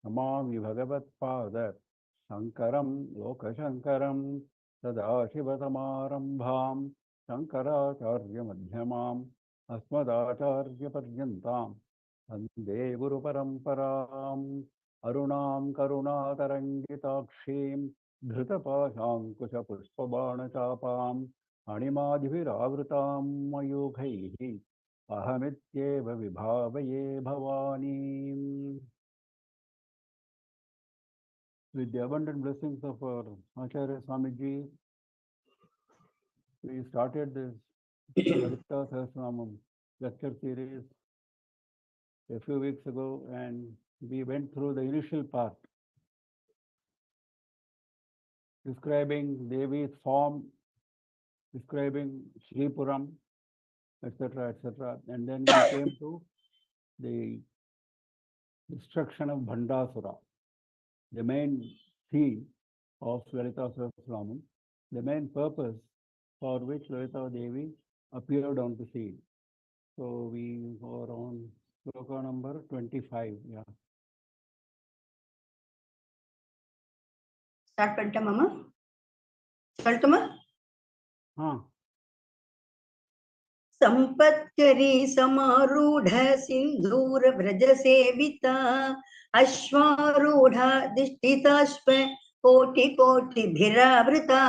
Namami Bhagavatpada Shankaram Lokashankaram Sadashivasamarambham Shankaracharya Madhyamam Asmadacharya Paryantam Vande Guru Paramparam Arunam Karunatarangitakshim Dhrutapashankusha Pushpabana Animadhiviravrutam Mayughaihi Ahamityeva Vibhavaye Bhavani. With the abundant blessings of our Acharya Swamiji, we started this Lalitha Saharsanamam lecture series a few weeks ago, and we went through the initial part, describing Devi's form, describing Sripuram, etc., etc. And then we came to the destruction of Bhandasura, the main theme of Lalitha Saharsanamam, the main purpose for which Lalitha Devi appeared on the scene. So we were on sloka number 25. Yeah. Start panta mama. Saltuma. संपत्करी समारूढ़ सिंधूर व्रज सेविता अश्वारूढ़ दिष्टिताश्व कोटि कोटि भिरावृता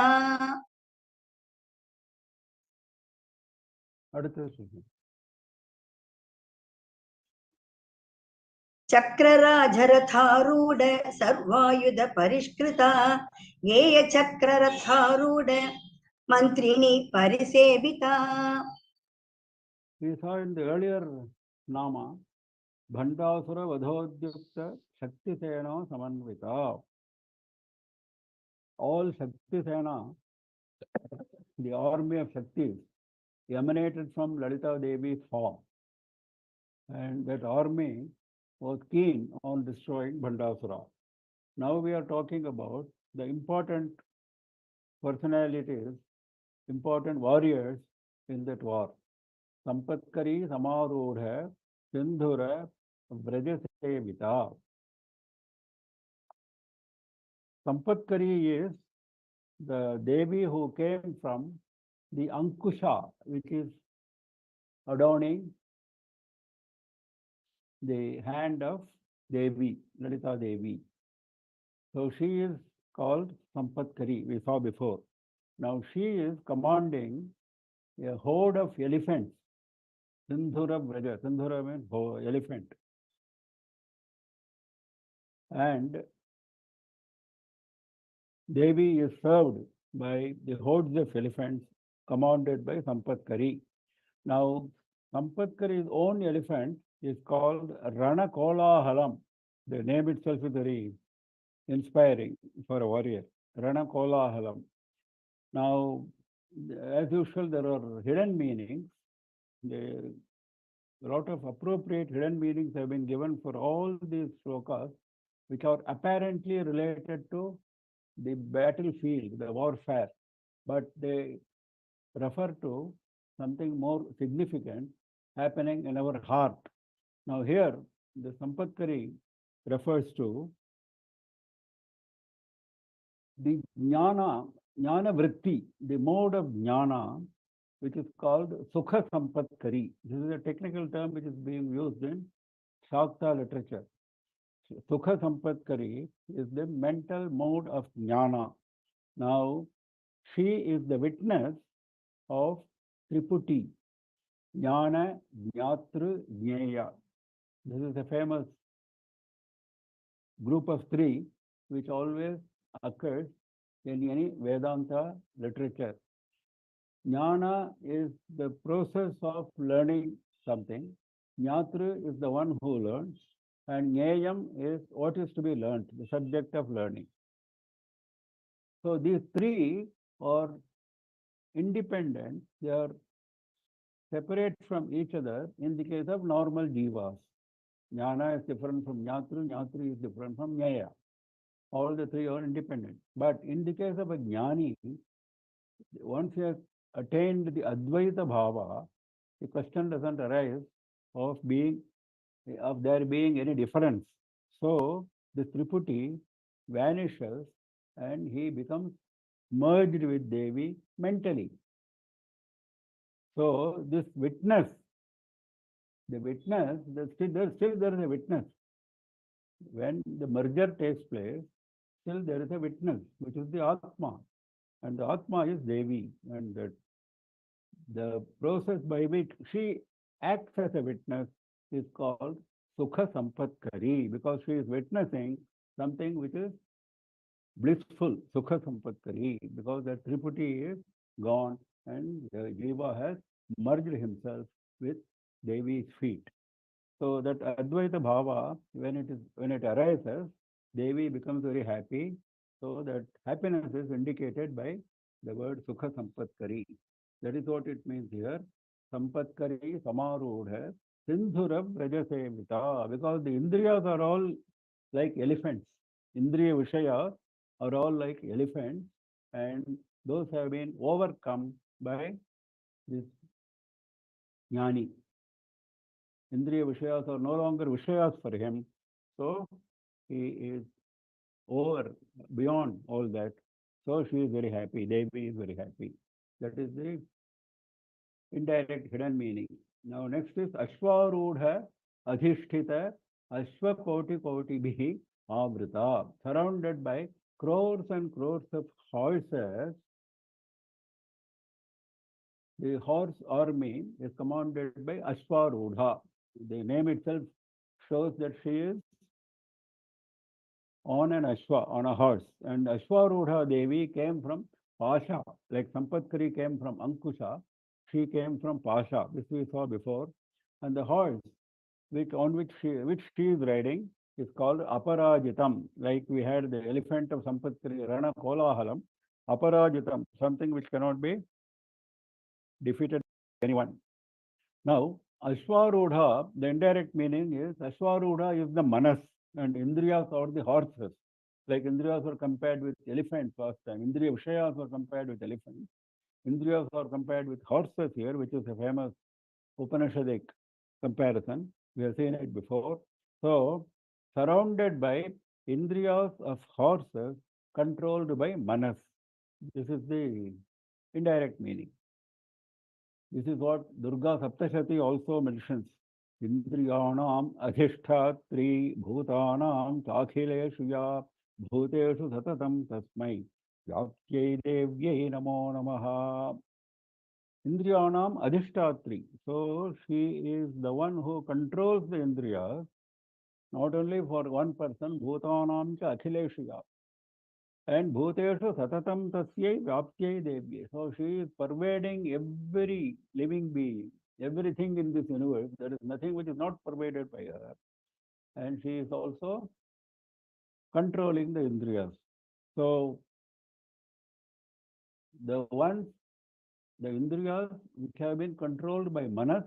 चक्रराजरथारूढ़ सर्वायुध परिष्कृता गेय चक्ररथारूढ़ मंत्रिणी परिसेविता. We saw in the earlier Nama, Bhandasura Vadhodyukta Shakti Sena Samanvita. All Shakti Sena, the army of Shaktis, emanated from Lalitha Devi's form. And that army was keen on destroying Bhandasura. Now we are talking about the important personalities, important warriors in that war. Sampatkari Samarudha Sindhura Vrajasevita. Sampatkari is the Devi who came from the Ankusha, which is adorning the hand of Devi, Lalitha Devi. So she is called Sampatkari, we saw before. Now she is commanding a horde of elephants. Sindhura Vraja. Sindhura means elephant. And Devi is served by the hordes of elephants commanded by Sampatkari. Now, Sampatkari's own elephant is called Rana Kolahalam. The name itself is very inspiring for a warrior. Rana Kolahalam. Now, as usual, there are hidden meanings. A lot of appropriate hidden meanings have been given for all these slokas, which are apparently related to the battlefield, the warfare, but they refer to something more significant happening in our heart. Now here, the Sampatkari refers to the jnana vritti, the mode of jnana, which is called Sukha Sampatkari. This is a technical term which is being used in Shakta literature. Sukha Sampatkari is the mental mode of jnana. Now, she is the witness of Triputi, Jnana, Jnatru, Jnaya. This is a famous group of three which always occurs in any Vedanta literature. Jnana is the process of learning something. Jnatru is the one who learns. And Jnayam is what is to be learned, the subject of learning. So these three are independent. They are separate from each other in the case of normal jivas. Jnana is different from Jnatru, Jnatru is different from Jnaya. All the three are independent. But in the case of a Jnani, once he has attained the Advaita Bhava, the question doesn't arise of there being any difference. So this Triputi vanishes and he becomes merged with Devi mentally. So this witness, the witness, still there is a witness. When the merger takes place, still there is a witness, which is the Atma. And the Atma is Devi. And the process by which she acts as a witness is called Sukha Sampatkari, because she is witnessing something which is blissful, Sukha Sampatkari, because that Triputi is gone and Jiva has merged himself with Devi's feet. So that Advaita Bhava, when it arises, Devi becomes very happy. So that happiness is indicated by the word Sukha Sampatkari. That is what it means here. Sampatkari Samarudha Sindhura Vrajasevita. Because the Indriyas are all like elephants. Indriya Vishaya are all like elephants, and those have been overcome by this Jnani. Indriya Vishayas are no longer Vishayas for him. So he is over, beyond all that. So she is very happy. Devi is very happy. That is the indirect hidden meaning. Now next is Ashwarudha Adhishthita Ashwakoti Koti Bihi Avrita. Surrounded by crores and crores of horses, the horse army is commanded by Ashwarudha. The name itself shows that she is on an Ashwa, on a horse. And Ashwarudha Devi came from Pasha, like Sampatkari came from Ankusha, she came from Pasha. This we saw before. And the horse which she is riding is called Aparajitam. Like we had the elephant of Sampatkari, Rana Kolahalam, Aparajitam, something which cannot be defeated by anyone. Now, Ashwarudha, the indirect meaning is Ashwarudha is the manas and Indriyas are the horses. Like Indriyas were compared with elephants last time. Indriya Vishayas were compared with elephants. Indriyas are compared with horses here, which is a famous Upanishadic comparison. We have seen it before. So, surrounded by Indriyas of horses controlled by manas. This is the indirect meaning. This is what Durga Saptashati also mentions. Indriyanam adhishthatri bhutanam chakhileshu ya bhuteshu satatam tasmai vyaptyai devyai namo namaha. Indriyanam adhishthatri. So she is the one who controls the Indriyas, not only for one person, bhutanam cha akhileshu ya. And bhuteshu satatam tasyai vyaptyai devyai. So she is pervading every living being, everything in this universe. There is nothing which is not pervaded by her. And she is also controlling the Indriyas. So the Indriyas which have been controlled by Manas,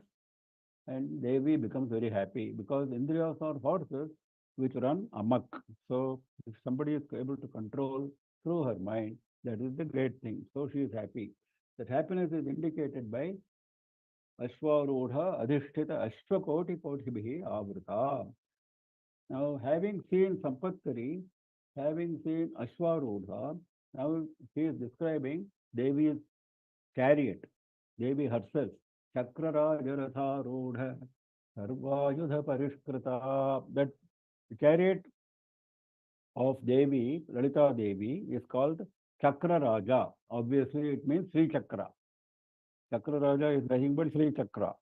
and Devi becomes very happy because Indriyas are horses which run amok. So if somebody is able to control through her mind, that is the great thing. So she is happy. That happiness is indicated by Ashwarudha Adhisthita Ashwakoti Kotibhi Avrita. Now, having seen Sampatkari, having seen Ashwarudha, now he is describing Devi's chariot, Devi herself. Chakrarajaratha Rodha Sarvayudha Parishkrita. That chariot of Devi, Lalita Devi, is called Chakra Raja. Obviously, it means Sri Chakra. Chakra Raja is nothing but Sri Chakra.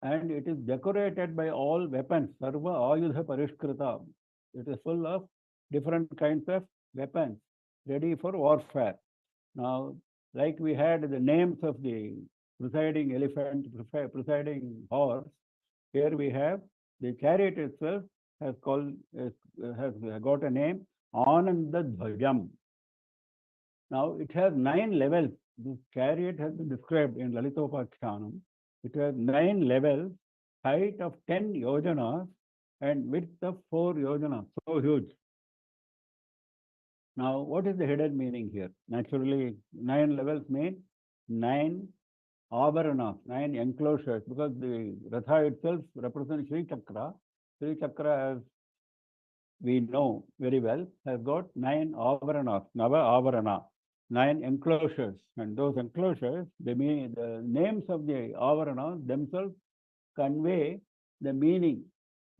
And it is decorated by all weapons. Sarva Ayudha Parishkrita. It is full of different kinds of weapons ready for warfare. Now, like we had the names of the presiding elephant, presiding horse, here we have the chariot itself has got a name, Ananda Dhvajam. Now, it has 9 levels. This chariot has been described in Lalitopakhanam. It has 9 levels, height of 10 yojanas and width of 4 yojanas. So huge. Now, what is the hidden meaning here? Naturally, 9 levels mean 9 Abharanas, 9 enclosures, because the Ratha itself represents Sri Chakra. Sri Chakra has we know very well, has got 9 avaranas, Nava avarana, 9 enclosures. And those enclosures, the names of the avaranas themselves convey the meaning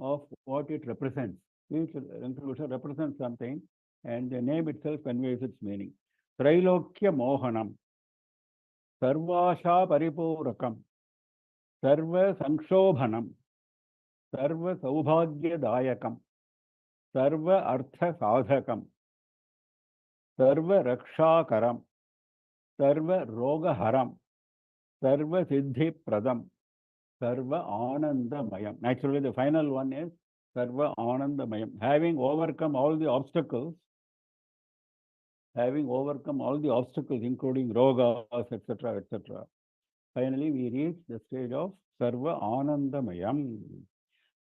of what it represents. Each enclosure represents something, and the name itself conveys its meaning. Trailokya Mohanam, Sarvasha Paripurakam, Sarva Sanshobhanam, Sarva Saubhagyadayakam, Sarva Artha Sadhakam, Sarva Rakshakaram, Sarva Rogaharam, Sarva Siddhi Pradam, Sarva Anandamayam. Naturally, the final one is Sarva Anandamayam. Having overcome all the obstacles, including rogas, etc., etc., finally we reach the stage of Sarva Anandamayam.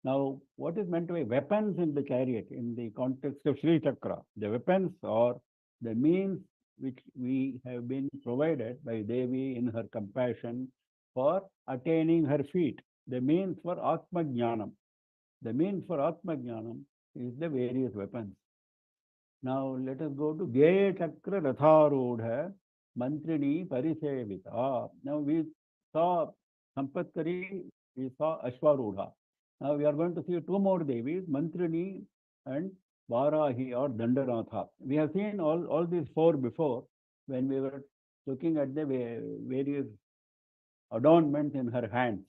Now, what is meant to be weapons in the chariot in the context of Sri Chakra? The weapons are the means which we have been provided by Devi in her compassion for attaining her feet. The means for Atma Jnanam. The means for Atma Jnanam is the various weapons. Now let us go to Geya Chakra Ratharudha Mantrini Parisevita. Now we saw Sampatkari, we saw Ashwarudha. Now we are going to see two more Devis, Mantrini and Varahi or Dandaratha. We have seen all these four before when we were looking at the various adornments in her hands.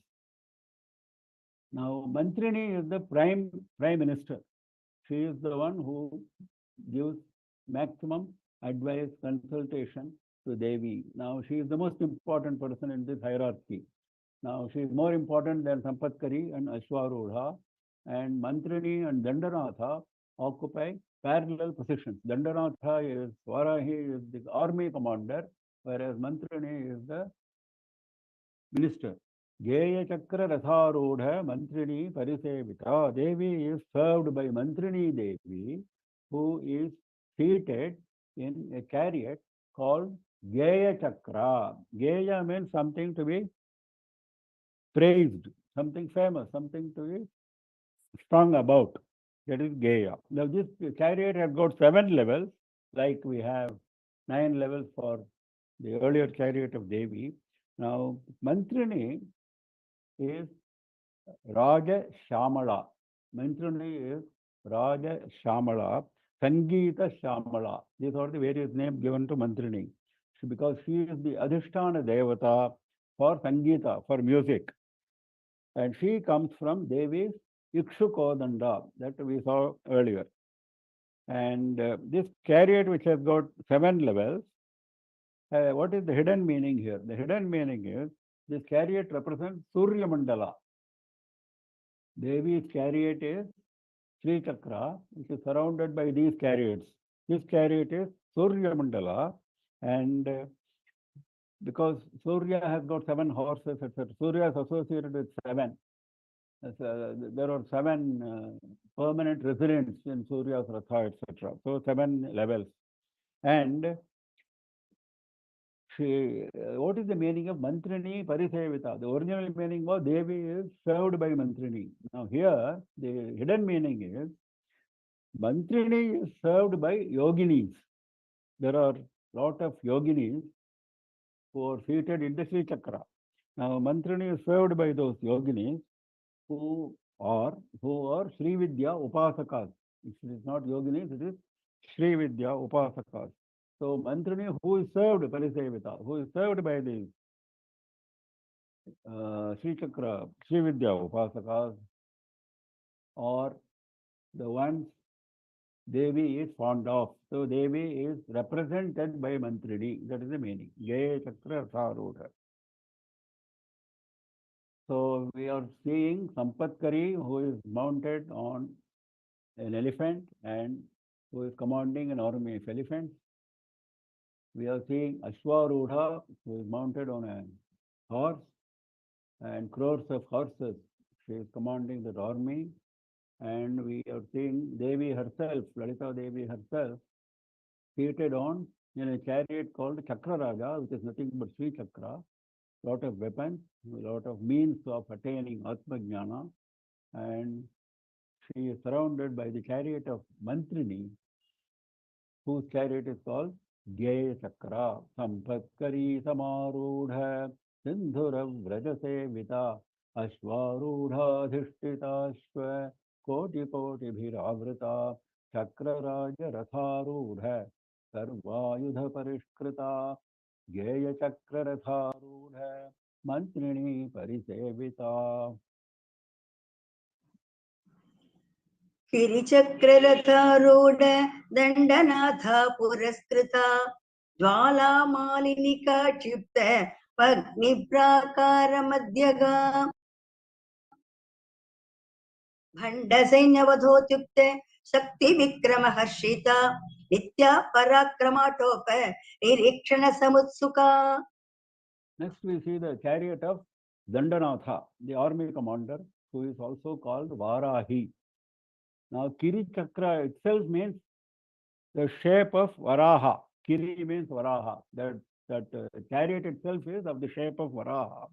Now Mantrini is the Prime Minister. She is the one who gives maximum advice, consultation to Devi. Now, she is the most important person in this hierarchy. Now, she is more important than Sampatkari and Ashwarudha, and Mantrini and Dandaratha occupy parallel positions. Dandaratha is Varahi is the army commander, whereas Mantrini is the minister. Geya Chakra Ratharudha Mantrini Parisevita. Devi is served by Mantrini Devi, who is seated in a chariot called Geya Chakra. Geya means something to be praised, something famous, something to be strung about. That is Geya. Now, this chariot has got 7 levels, like we have 9 levels for the earlier chariot of Devi. Now, Mantrini is Raja Shamala. Mantrini is Raja Shamala, Sangeeta Shamala. These are the various names given to Mantrini. Because she is the Adhisthana Devata for Sangeeta, for music. And she comes from Devi's Ikshukodanda that we saw earlier. And this chariot, which has got 7 levels, what is the hidden meaning here? The hidden meaning is this chariot represents Surya Mandala. Devi's chariot is Sri Chakra, which is surrounded by these chariots. This chariot is Surya Mandala, and because Surya has got 7 horses, etc. Surya is associated with 7. There are 7 permanent residents in Surya's Ratha, etc. So 7 levels. And what is the meaning of Mantrini Parisevita? The original meaning was Devi is served by Mantrini. Now here, the hidden meaning is Mantrini is served by yoginis. There are lot of yoginis who are seated in the Sri Chakra. Now Mantrini is served by those yoginis who are Sri Vidya Upasakas. It is not yoginis, it is Sri Vidya Upasakas. So Mantrini, who is served Parisevita, who is served by the Sri Chakra, Sri Vidya Upasakas, or the ones Devi is fond of. So Devi is represented by Mantrini. That is the meaning. Geya Chakra Sarudha. So we are seeing Sampatkari, who is mounted on an elephant and who is commanding an army of elephants. We are seeing Ashwarudha, who is mounted on a horse, and crores of horses. She is commanding that army. And we are seeing Devi herself, Lalitha Devi herself, seated on in a chariot called Chakra Raja, which is nothing but Sri Chakra. Lot of weapons, a lot of means of attaining Atma Jnana, and she is surrounded by the chariot of Mantrini, whose chariot is called Gaya Chakra, Sampatkari Samarudha, Sindhura Vrajase Vita, Ashwarudha Dhishtitashva, Koti Koti Bhiravrita, Chakra Raja Ratharudha, Sarvayudha Parishkrita, Gaya Chakra Ratharudha, Mantrini Parisevita. गिरिचक्ररथारूढ दण्डनाथा पुरस्कृता ज्वालामालिनिका क्षिप्त पग्निप्राकारमध्यगा भण्डसैन्यवधोत्युक्त शक्तिविक्रमहर्षिता नित्या पराक्रमाटोप निरीक्षणसमुत्सुका. Next, we see the chariot of Dandanatha, the army commander, who is also called Varahi. Now, Kiri Chakra itself means the shape of Varaha. Kiri means Varaha. That chariot itself is of the shape of Varaha.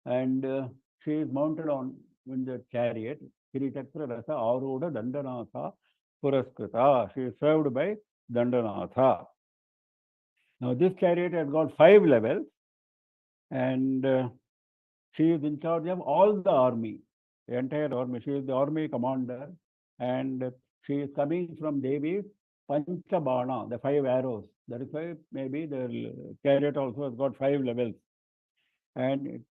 And she is mounted in the chariot. Kiri Chakra Rasa Aruda Dandanatha Puraskrita. She is served by Dandanatha. Now, this chariot has got 5 levels. And she is in charge of all the army, the entire army. She is the army commander, and she is coming from Devi's Panchabana, the 5 arrows. That is why maybe the chariot also has got 5 levels. And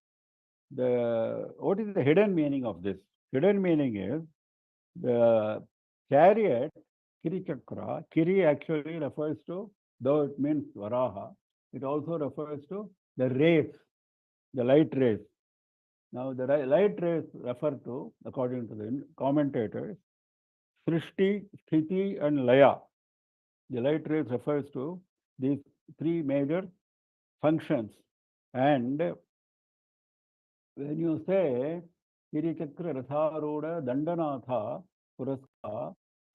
what is the hidden meaning of this? Hidden meaning is the chariot, Kiri Chakra. Kiri actually refers to, though it means Varaha, it also refers to the race, the light rays. Now, the light rays refer to, according to the commentators, Srishti, Sthiti, and Laya. The light rays refers to these 3 major functions. And when you say Kiri Chakra Ratharuda Dandanatha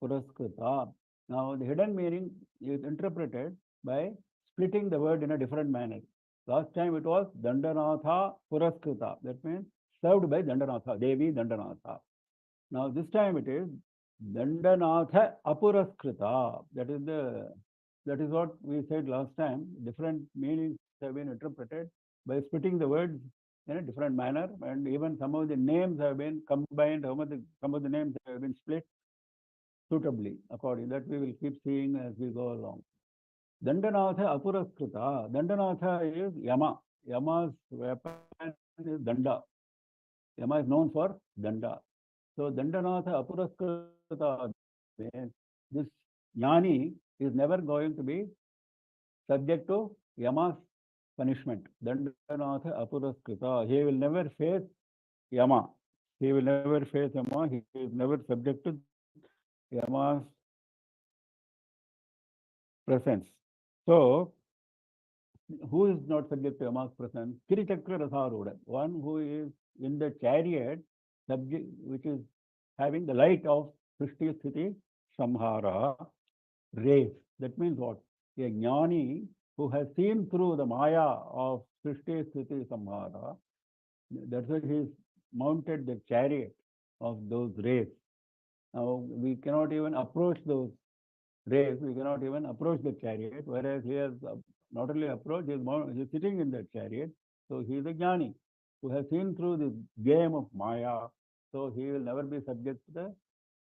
Puraskrita, now the hidden meaning is interpreted by splitting the word in a different manner. Last time it was Dandanatha Puraskrita. That means served by Dandanatha, Devi Dandanatha. Now this time it is Dandanatha Apuraskrita. That is what we said last time. Different meanings have been interpreted by splitting the words in a different manner, and even some of the names have been combined. Some of the names have been split suitably. According that, we will keep seeing as we go along. Dandanatha Apuraskrita. Dandanatha is Yama. Yama's weapon is Danda. Yama is known for Danda. So Dandanatha Apuraskrita means this Jnani is never going to be subject to Yama's punishment. Dandanatha Apuraskrita. He will never face Yama. He will never face Yama. He is never subject to Yama's presence. So, who is not subject to Yama's presence? Kiri Chakra Ratharuda, one who is in the chariot, subject, which is having the light of Srishti Sthiti Samhara rays. That means what? A Jnani who has seen through the Maya of Srishti Sthiti Samhara. That's why he is mounted the chariot of those rays. Now, we cannot even approach those rays, we cannot even approach the chariot, whereas he has not only approached, he is sitting in that chariot. So he is a Jnani who has seen through this game of Maya. So he will never be subject to the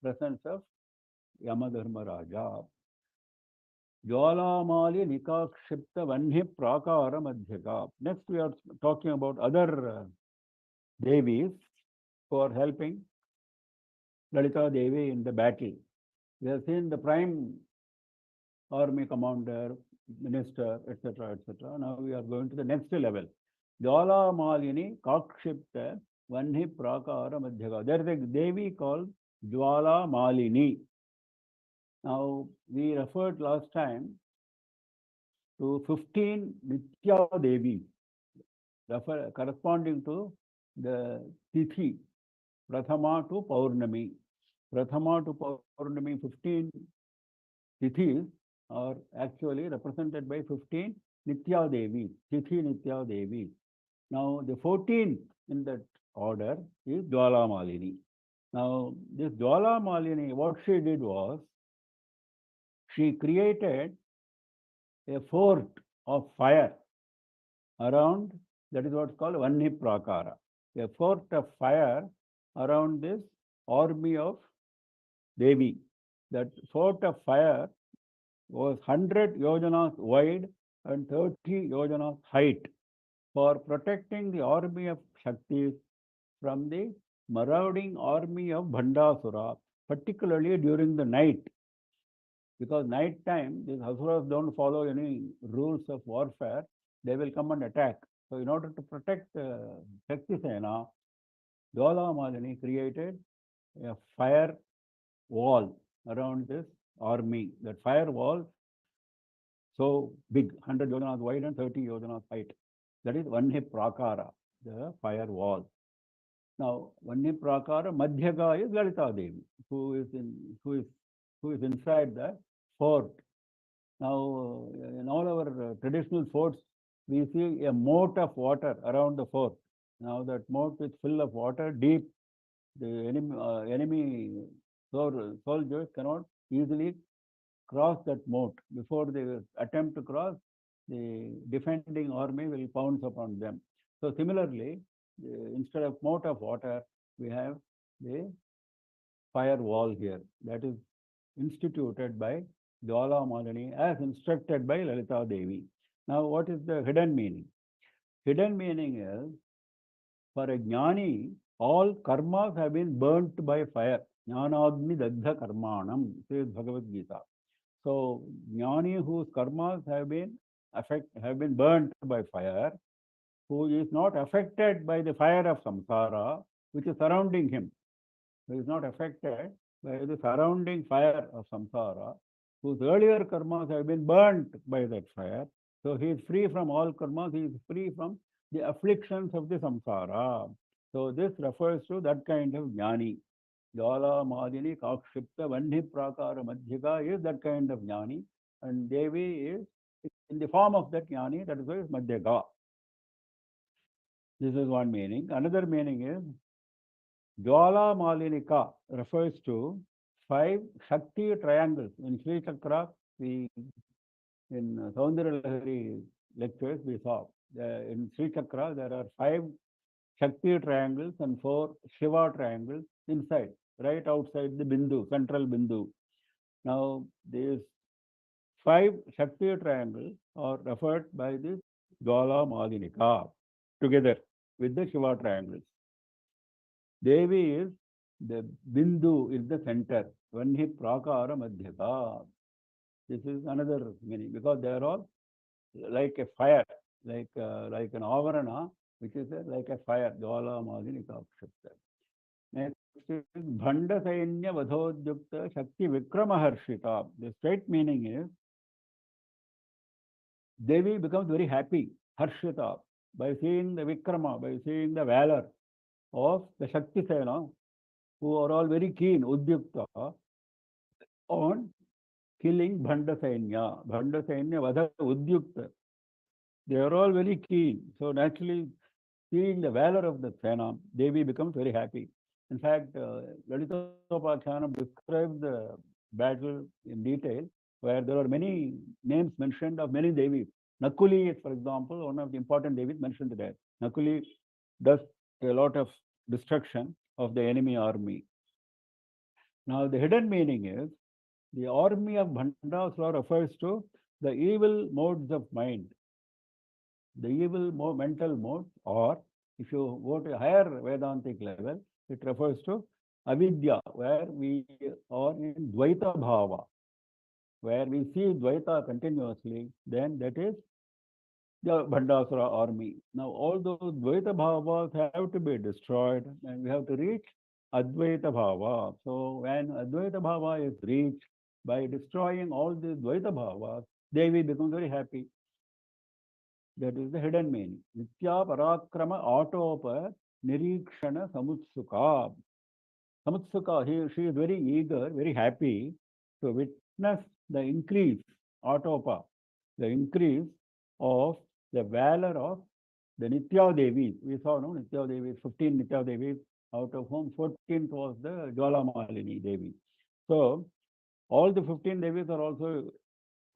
presence of Yamadharma Raja. Jwalamali Nikakshipta Vanhi Prakara Madhyaka. Next, we are talking about other Devis who are helping Lalitha Devi in the battle. We have seen the prime army commander, minister, etc., etc. Now we are going to the next level. Jwala Malini Kakshipta Vanhi Prakara Madhyaka. There is a Devi called Jwala Malini. Now we referred last time to 15 Nitya Devi, corresponding to the Tithi, Prathama to Paurnami. Prathama to Paurnami, 15 Tithis are actually represented by 15 Nitya Devi, Tithi Nitya Devi. Now, the 14th in that order is Jwala Malini. Now, this Jwala Malini, what she did was, she created a fort of fire around, that is what's called Vanni Prakara, a fort of fire around this army of Devi. That fort of fire was 100 yojanas wide and 30 yojanas height for protecting the army of Shaktis from the marauding army of Bhandasura, particularly during the night. Because night time, these Asuras don't follow any rules of warfare, they will come and attack. So in order to protect Shakti Sena, Jwala Malini created a fire wall around this army. That fire wall so big, 100 yojanas wide and 30 yojanas height. That is Vanni Prakara, the fire wall. Now, Vanni Prakara, Madhyaga is Lalita Devi, who is inside the fort. Now, in all our traditional forts, we see a moat of water around the fort. Now, that moat is full of water, deep. The enemy soldiers cannot easily cross that moat. Before they attempt to cross, the defending army will pounce upon them. So similarly, instead of moat of water, we have the fire wall here. That is instituted by Jwala Malini as instructed by Lalita Devi. Now, what is the hidden meaning? Hidden meaning is, for a jnani, all karmas have been burnt by fire. Jnanagni dagdha karmanam, says Bhagavad Gita. So, jnani whose karmas have been burnt by fire, who is not affected by the fire of samsara, which is surrounding him, who is not affected by the surrounding fire of samsara, whose earlier karmas have been burnt by that fire. So he is free from all karmas, he is free from the afflictions of the samsara. So this refers to that kind of jnani. Jwala Madini Kakshipta Vanni Prakara Madhyaka is that kind of jnani, and Devi is in the form of that jnani, that is why it's Madhyaka. This is one meaning. Another meaning is Jwala Malinika refers to 5 Shakti triangles. In Sri Chakra, in Saundarya Lahari lectures, we saw in Sri Chakra there are 5 Shakti triangles and 4 Shiva triangles inside, right outside the Bindu, central Bindu. Now, these 5 Shakti triangles are referred by this Jwala Malinika together with the Shiva triangles. Devi is the Bindu is the center. Vanhi Prakara Madhyaka. This is another meaning because they are all like a fire, like an avarana, which is like a fire. Jwala Malinika Akshapta. Next is Bhanda Sainya Vadhodyukta Shakti Vikramaharshita. The straight meaning is Devi becomes very happy, Harshita, by seeing the Vikrama, by seeing the valor of the Shakti Sena, who are all very keen, Udyukta, on killing Bhanda Sainya. Bhanda Sainya Vadha Udyukta. They are all very keen. So naturally, seeing the valor of the Sena, Devi becomes very happy. In fact, Lalitopakhanam describes the battle in detail, where there are many names mentioned of many Devis. Nakuli is, for example, one of the important Devis mentioned there. Nakuli does a lot of destruction of the enemy army. Now, the hidden meaning is the army of Bhandasura refers to the evil modes of mind, the evil mental modes, or if you go to a higher Vedantic level, it refers to avidya, where we are in Dvaita Bhava, where we see Dvaita continuously, then that is the Bhandasura army. Now, all those Dvaita Bhavas have to be destroyed, and we have to reach Advaita Bhava. So, when Advaita Bhava is reached, by destroying all these Dvaita Bhavas, Devi becomes very happy. That is the hidden meaning. Nitya Parakrama Autopa Nirikshana Samutsuka. Samutsuka, she is very eager, very happy to witness the increase, Autopa, the increase of the valor of the Nitya Devis. We saw, no, Nitya Devis, 15 Nitya Devis out of whom 14th was the Jwalamalini Devi. So all the 15 Devis are also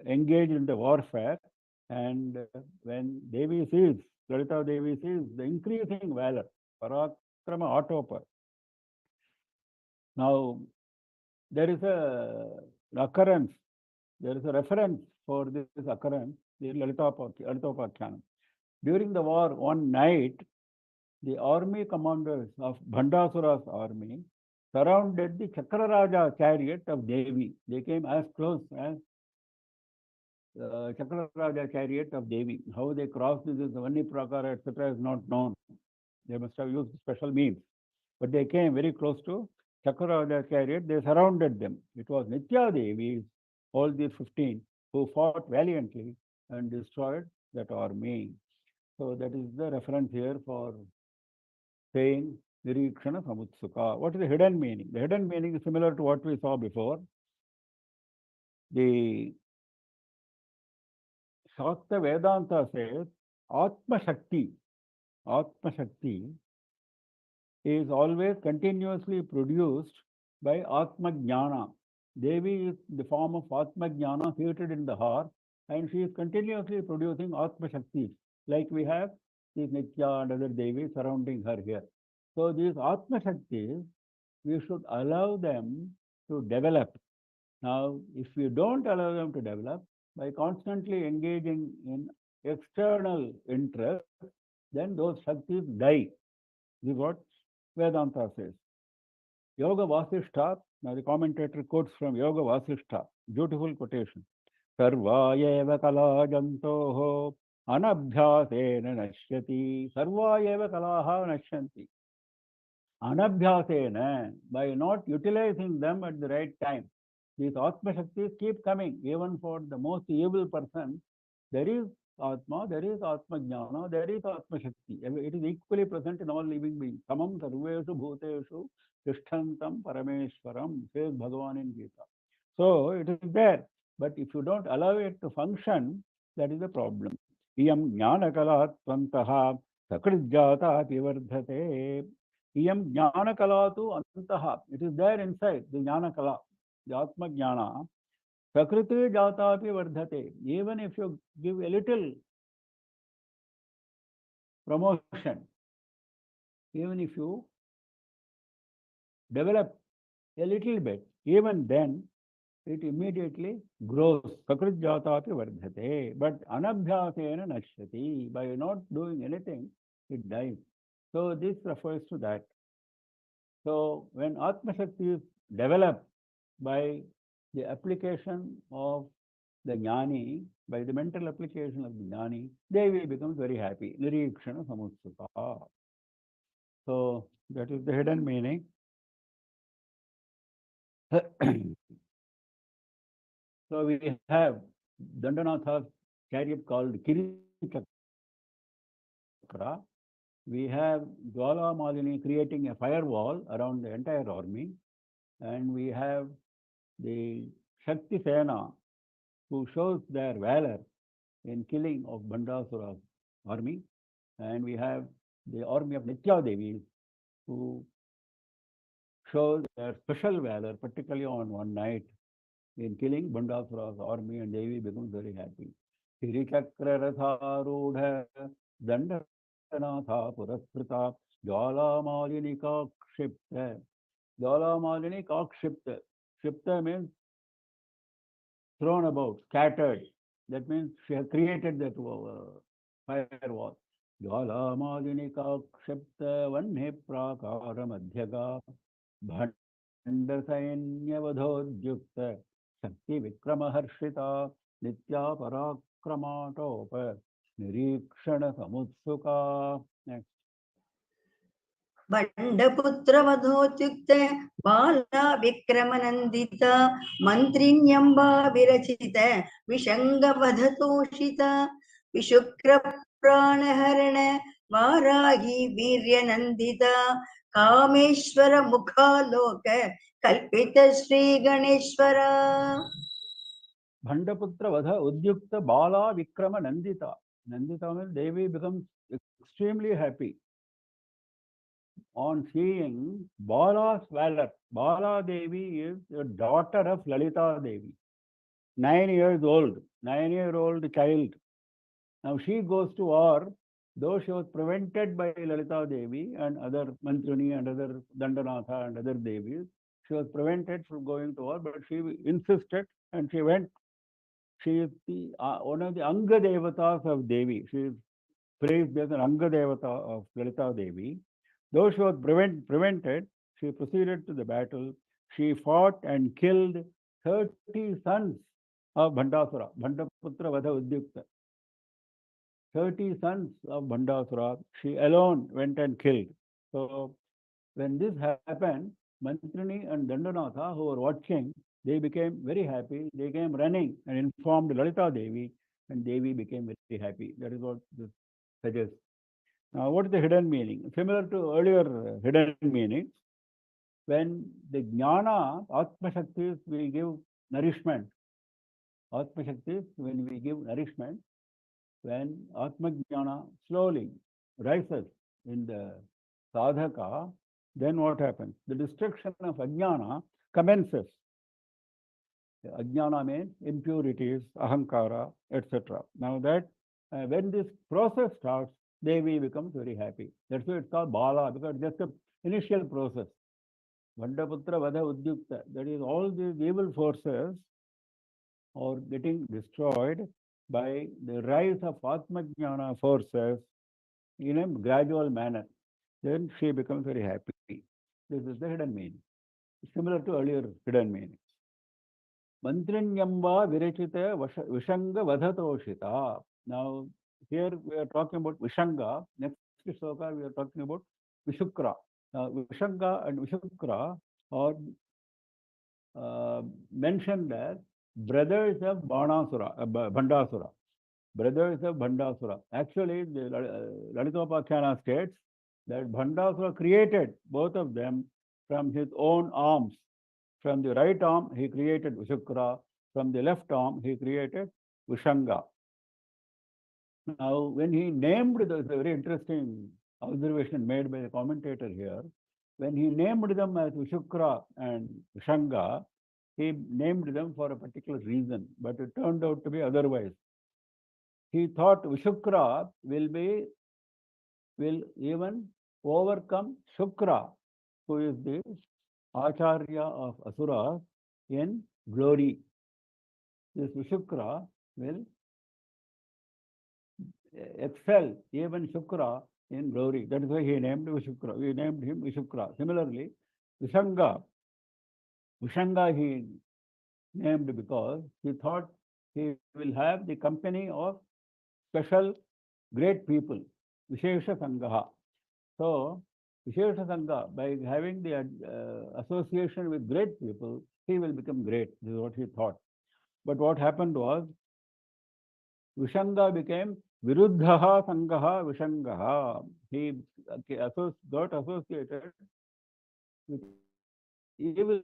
engaged in the warfare. And when Devi sees, Lalita Devi sees the increasing valor, Parakrama Autopa. Now, there is an occurrence, there is a reference for this occurrence in Lalitopakyanam. During the war, one night, the army commanders of Bhandasura's army surrounded the Chakraraja chariot of Devi. They came as close as Chakraraja chariot of Devi. How they crossed this Vanni Prakara, etc. is not known. They must have used special means. But they came very close to Chakraraja chariot. They surrounded them. It was Nitya Devi, all these 15, who fought valiantly and destroyed that army. So that is the reference here for saying Nirikshana Samutsuka. What is the hidden meaning? The hidden meaning is similar to what we saw before. The Shakta Vedanta says Atma Shakti is always continuously produced by Atma Jnana. Devi is the form of Atma Jnana seated in the heart, and she is continuously producing Atma Shakti, like we have these Nitya and other Devis surrounding her here. So these Atma Shaktis, we should allow them to develop. Now, if we don't allow them to develop, by constantly engaging in external interest, then those Shaktis die. This is what Vedanta says. Yoga Vasishtha, now the commentator quotes from Yoga Vasishtha, beautiful quotation. Sarva eva kala jantoho anabhyasena nashyati. Sarva eva kalaha nashyanti. Anabhyasena, by not utilizing them at the right time. These Atma Shaktis keep coming, even for the most evil person. There is Atma, there is Atma Jnana, there is Atma Shakti. It is equally present in all living beings. Samam sarveshu bhuteshu tishthantam parameshwaram, says Bhagavan in Gita. So it is there. But if you don't allow it to function, that is the problem. Iyam jnana kala tvantaha sakrijjata pivardhate. Iyam jnana kala tu antaha. It is there inside, the jnana kala, the Atma Jnana. Prakriti jata api vardhate. Even if you give a little promotion, even if you develop a little bit, even then it immediately grows. Prakrit jata api vardhate. But anabhyasena nashyati. By not doing anything, it dies. So this refers to that. So when Atma Shakti is developed by the application of the jnani, by the mental application of the jnani, Devi becomes very happy. Nirikshana Samutsuka. So that is the hidden meaning. So we have Dandanatha's chariot called Kiri Chakra. We have Jwala Malini creating a firewall around the entire army. And we have the Shakti Sena, who shows their valor in killing of Bandasura's army. And we have the army of Nitya Devis, who shows their special valor, particularly on one night in killing Bandasura's army, and Devi becomes very happy. Sirichakraratharudha Dandanatha Puraskrita Jwala Malini Kakshipta. Jwala Malini Kakshipta. Shipta means thrown about, scattered. That means she has created that firewall. Jwala Malini Kakshipta Vanhe Prakara Madhyaga Bhandasainyavadhodyukta Shakti Vikramaharshita Nitya Parakramaatopa Nirikshana Samutsuka. Next. बण्डपुत्रवधोत्युक्ते बाला विक्रमनन्दित मन्त्रिण्यम्बा विरचित विशङ्गवधतोषित विशुक्रप्राणहरण वाराही वीर्यनन्दित कामेश्वर मुखालोक कल्पित श्रीगणेश्वर. Bhandaputra Vadha Udyukta Bala Vikrama Nandita. Nandita means Devi becomes extremely happy. on seeing Bala's valor. Bala Devi is the daughter of Lalita Devi, 9 years old, 9-year-old child. Now she goes to war, though she was prevented by Lalita Devi and other Mantrini and other Dandanatha and other Devis. She was prevented from going to war, but she insisted and she went. She is the one of the Anga Devatas of Devi. She is praised as an Anga Devata of Lalita Devi. Though she was prevented, she proceeded to the battle. She fought and killed 30 sons of Bhandasura, Bhandaputra Vada Udyukta. 30 sons of Bhandasura, she alone went and killed. So when this happened, Mantrini and Dandanatha, who were watching, they became very happy. They came running and informed Lalita Devi, and Devi became very happy. That is what this suggests. Now, what is the hidden meaning? Similar to earlier hidden meanings, when the jnana, Atma Shaktis, we give nourishment. Atma Shaktis, when we give nourishment, when Atma Jnana slowly rises in the sadhaka, then what happens? The destruction of ajnana commences. Ajnana means impurities, ahankara, etc. Now that when this process starts, Devi becomes very happy. That's why it's called Bala, because that's the initial process. Vandaputra Vada Udyukta, that is, all these evil forces are getting destroyed by the rise of Atmajnana forces in a gradual manner. Then she becomes very happy. This is the hidden meaning. Similar to earlier hidden meanings. Mantrinyamba virachita vishanga vadhatoshita. Now, here we are talking about Vishanga. Next sloka we are talking about Vishukra. Vishanga and Vishukra are mentioned as brothers of Bhandasura. Brothers of Bhandasura. Actually, the Lalitopakhyaana states that Bhandasura created both of them from his own arms. From the right arm, he created Vishukra. From the left arm, he created Vishanga. Now, when he named, there's a very interesting observation made by the commentator here. When he named them as Vishukra and Vishanga, he named them for a particular reason, but it turned out to be otherwise. He thought Vishukra will even overcome Shukra, who is the Acharya of Asura in glory. This Vishukra will excel even Shukra in glory. That is why he named Vishukra. We named him Vishukra. Similarly, Vishanga he named because he thought he will have the company of special great people, Vishesha Sangaha. So, Vishesha Sangha, by having the association with great people, he will become great. This is what he thought. But what happened was, Vishanga became Viruddhaha Sangaha Vishangaha. He got associated with evil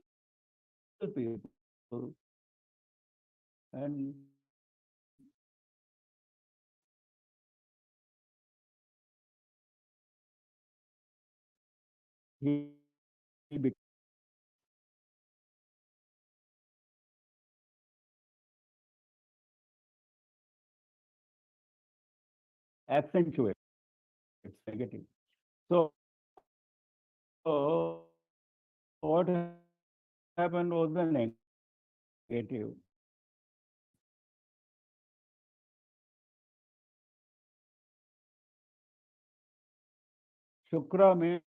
people and he became accentuated. It's negative. So, what happened was the negative. Shukra means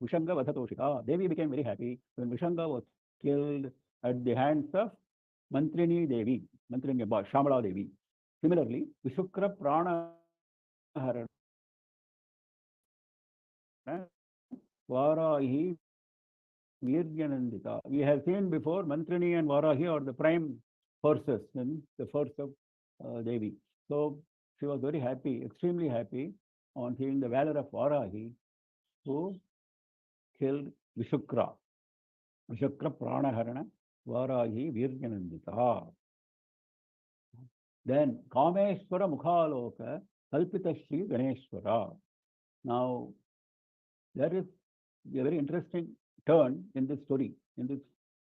Vishanga Vadhatoshika. Devi became very happy when Vishanga was killed at the hands of Mantrini Devi, Mantrini Shamala Devi. Similarly, Vishukra Prana Varahi Viryanandita. We have seen before Mantrini and Varahi are the prime forces in the force of Devi. So she was very happy, extremely happy on seeing the valor of Varahi, who killed Vishukra. Vishukra Pranaharana Varahi Viryanandita. Then Kameshwara Mukhaloka Kalpita Shri Ganeshwara. Now, There is a very interesting turn in this story, in this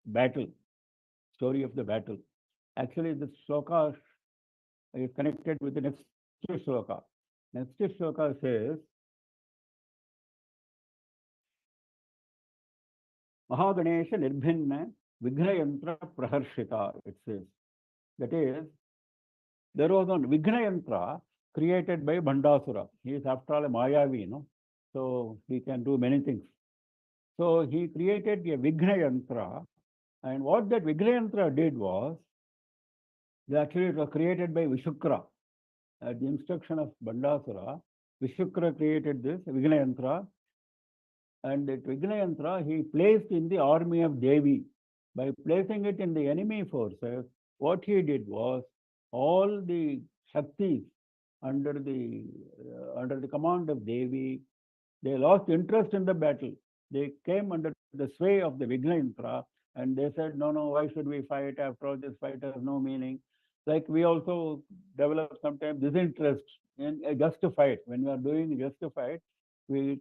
battle, story of the battle. Actually, this sloka is connected with the next shloka. Next shloka says, Mahaganesha Nirbhinna Vignayantra Praharshita, it says. That is, there was one Vignayantra created by Bandasura. He is after all a Mayavi, so he can do many things. So he created a Vignayantra, and what that Vignayantra did was, actually it was created by Vishukra. At the instruction of Bandasura, Vishukra created this Vignayantra, and that Vignayantra he placed in the army of Devi. By placing it in the enemy forces, what he did was, all the Shaktis under the command of Devi, they lost interest in the battle. They came under the sway of the Vignayantra, and they said, no, why should we fight? After all, this fight has no meaning. Like we also develop sometimes disinterest in just to fight. When we are doing just to fight, we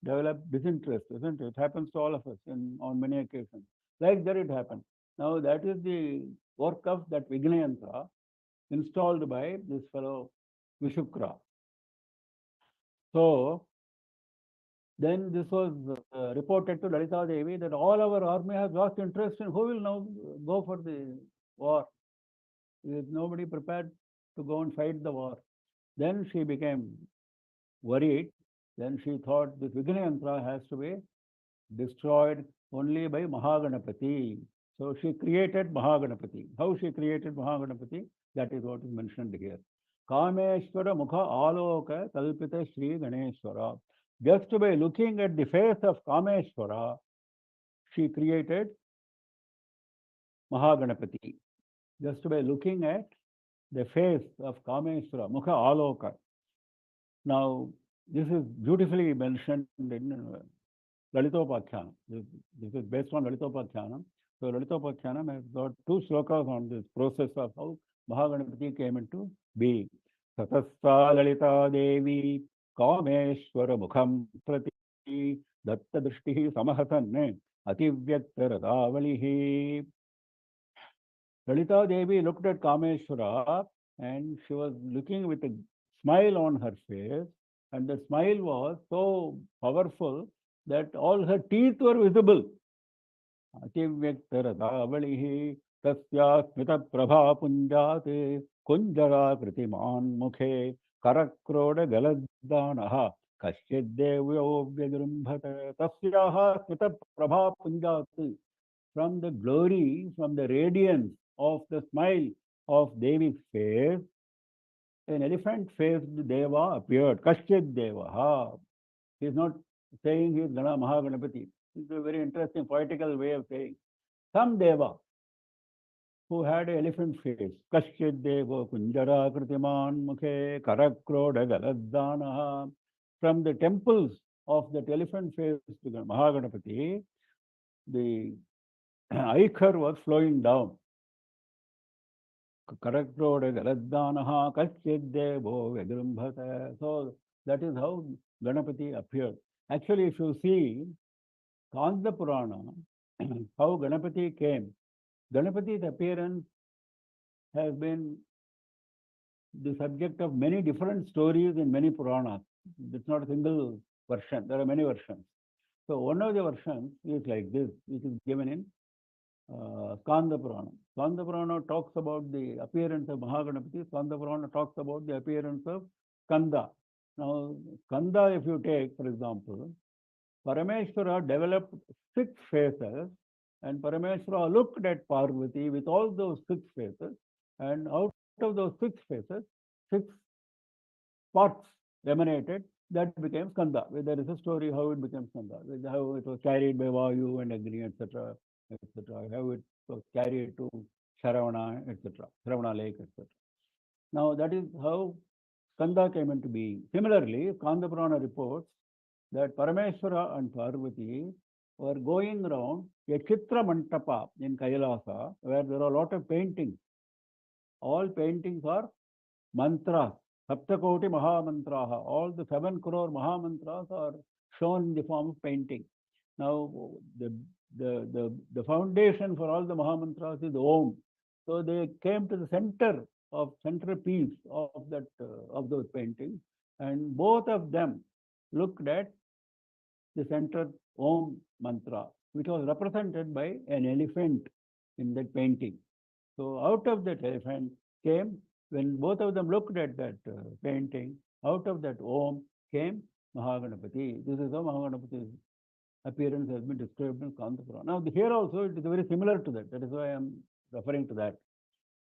develop disinterest, isn't it? It happens to all of us on many occasions. Like that it happened. Now that is the work of that Vignayantra installed by this fellow Vishukra. So then this was reported to Lalitha Devi that all our army has lost interest in who will now go for the war. There is nobody prepared to go and fight the war. Then she became worried. Then she thought this Vignayantra has to be destroyed only by Mahaganapati. So she created Mahaganapati. How she created Mahaganapati? That is what is mentioned here. Kameshwara Mukha Aloka Kalpita Sri Ganeshwara. Just by looking at the face of Kameshwara, she created Mahaganapati. Just by looking at the face of Kameshwara, Mukha Aloka. Now, this is beautifully mentioned in Lalitopakyanam. This is based on Lalitopakyanam. So Lalitopakyanam has got two slokas on this process of how Mahaganapati came into being. Satasta Lalita Devi Kameshwara Mukham Prati Datta Drishtihi Samahasanne Ativyakta Radavalihi. Lalita Devi looked at Kameshwara and she was looking with a smile on her face, and the smile was so powerful that all her teeth were visible. Ativyaktaradavalihi tasya smita prabha punjate kunjara kritiman mukhe karakroda galaddanaha kasyadevyo vyagrumbhata tasyaha smita prabha punjate. From the glory, from the radiance of the smile of Devi's face, an elephant-faced Deva appeared. Kasyad Devaha. He is not saying he is Mahaganapati. It's a very interesting poetical way of saying. Some Deva who had an elephant face. Kasyad Deva Kunjara Kritiman Mukhe Karakroda Galaddanaha. From the temples of that elephant-faced Mahaganapati, the ichor was flowing down. Karakroda Galaddanaha Kasyaddevo Vyagrumbhata. So that is how Ganapati appeared. Actually, if you see Kanda Purana, how Ganapati came, Ganapati's appearance has been the subject of many different stories in many Puranas. It's not a single version, there are many versions. So one of the versions is like this, which is given in Skanda Purana. Skanda Purana talks about the appearance of Mahaganapati. Skanda Purana talks about the appearance of Skanda. Now, Skanda, if you take, for example, Parameshwara developed 6 faces, and Parameshwara looked at Parvati with all those 6 faces, and out of those 6 faces, 6 spots emanated. That became Skanda. There is a story how it became Skanda, how it was carried by Vayu and Agni, etc., etc., how it was carried to Sharavana, etc., Sharavana lake, etc. Now that is how Skanda came into being. Similarly, Kanda Purana reports that Parameshwara and Parvati were going around a Chitra Mantapa in Kailasa, where there are a lot of paintings. All paintings are mantras, Saptakoti Mahamantraha. All the 7 crore Mahamantras are shown in the form of painting. Now, the foundation for all the Mahamantras is Om. So they came to the centerpiece of that of those paintings, and both of them looked at the center Om mantra, which was represented by an elephant in that painting. So out of that elephant came, when both of them looked at that painting, out of that Om came Mahaganapati. This is how Mahaganapati's appearance has been described in Kanta Purana. Now, here also it is very similar to that. That is why I am referring to that.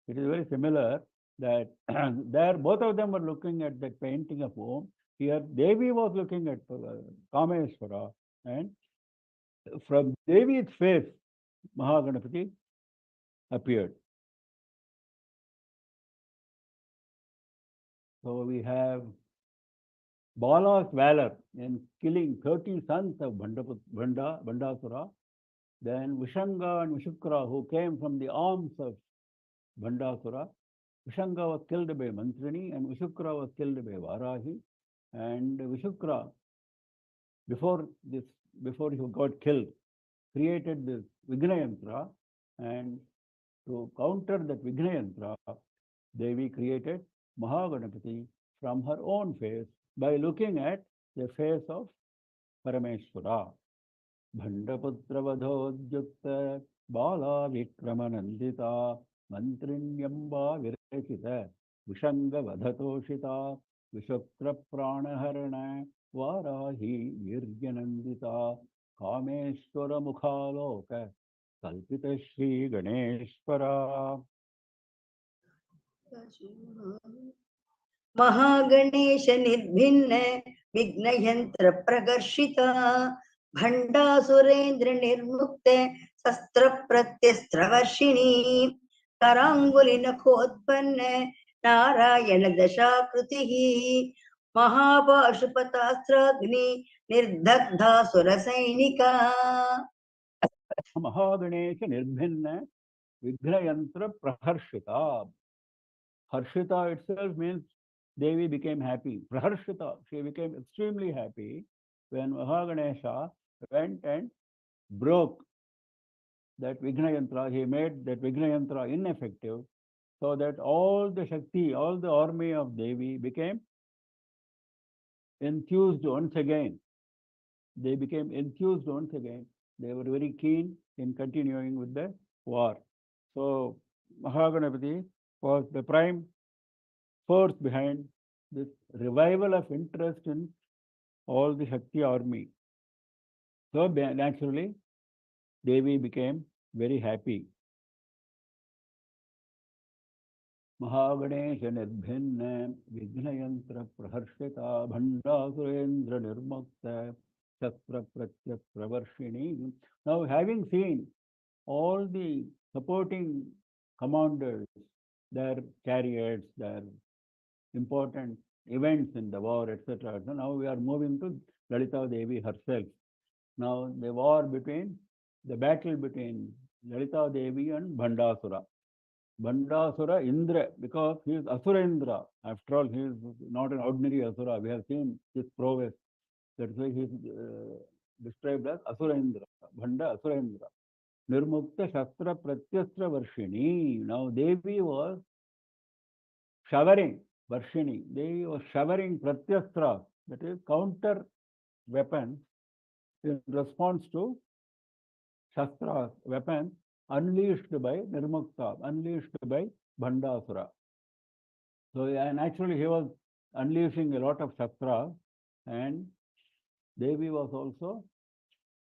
It is very similar that there both of them were looking at that painting of Om. Here Devi was looking at Kameswara, and from Devi's face, Mahaganapati appeared. So we have Bala's valor in killing 30 sons of Bandasura, then Vishanga and Vishukra, who came from the arms of Bandasura. Vishanga was killed by Mantrini and Vishukra was killed by Varahi. And Vishukra, before he got killed, created this Vignayantra, and to counter that Vignayantra, Devi created Mahaganapati from her own face by looking at the face of Parameshwara. Bhandaputravadhodyukta Bala Vikramanandita Mantrinyamba Virakita Vishanga Vadhatoshita Vishukra Pranaharana Varahi Virgyanandita Kameshwara Mukhaloka Kalpita Shri Ganeshwara. Mahaganesh निर्भिन्न विघ्नयंत्र प्रकर्षिता भंडासुरेंद्र निर्मुक्त शस्त्र प्रत्यस्त्रवर्षिणी करांगुलि नखोत्पन्न Narayan दशाकृतिः महापाशुपतास्त्राग्नि निर्दग्धासुर सैनिका. Mahaganesha Nirbhinna Vighnayantra Praharshita. Harshita itself means Devi became happy. Praharshita, she became extremely happy when Mahaganesha went and broke that Vignayantra. He made that Vignayantra ineffective, so that all the Shakti, all the army of Devi became enthused once again. They became enthused once again. They were very keen in continuing with the war. So Mahaganapati was the prime force behind this revival of interest in all the Shakti army. So naturally, Devi became very happy. Mahaganesha Nirbhinna Vignayantra Praharshita Bhandasurendra Nirmukta Shastra Pratyaspravarshini. Now, having seen all the supporting commanders, their chariots, their important events in the war, etc. So now we are moving to Lalitha Devi herself. Now the battle between Lalitha Devi and Bhandasura. Bhandasura Indra, because he is Asurendra. After all, he is not an ordinary Asura. We have seen his prowess. That's why he is described as Asurendra, Bhanda Asurendra. Nirmukta Shastra Pratyastra Varshini. Now Devi was showering, Varshini. Devi was showering Pratyastra, that is counter weapons, in response to Shastras, weapons unleashed by Nirmukta, unleashed by Bhandasura. So naturally he was unleashing a lot of Shastras, and Devi was also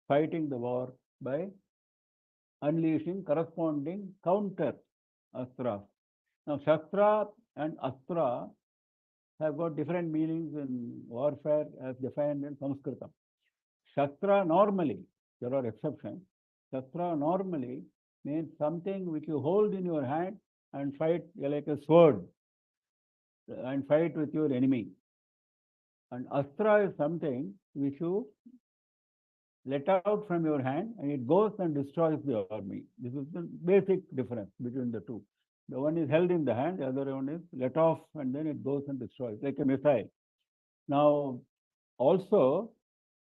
fighting the war by unleashing corresponding counter Astras. Now Shastra and Astra have got different meanings in warfare as defined in Sanskritam. Shastra normally, there are exceptions, Shastra normally means something which you hold in your hand and fight like a sword and fight with your enemy. And Astra is something which you let out from your hand and it goes and destroys the army. This is the basic difference between the two. The one is held in the hand, the other one is let off and then it goes and destroys, like a missile. Now, also,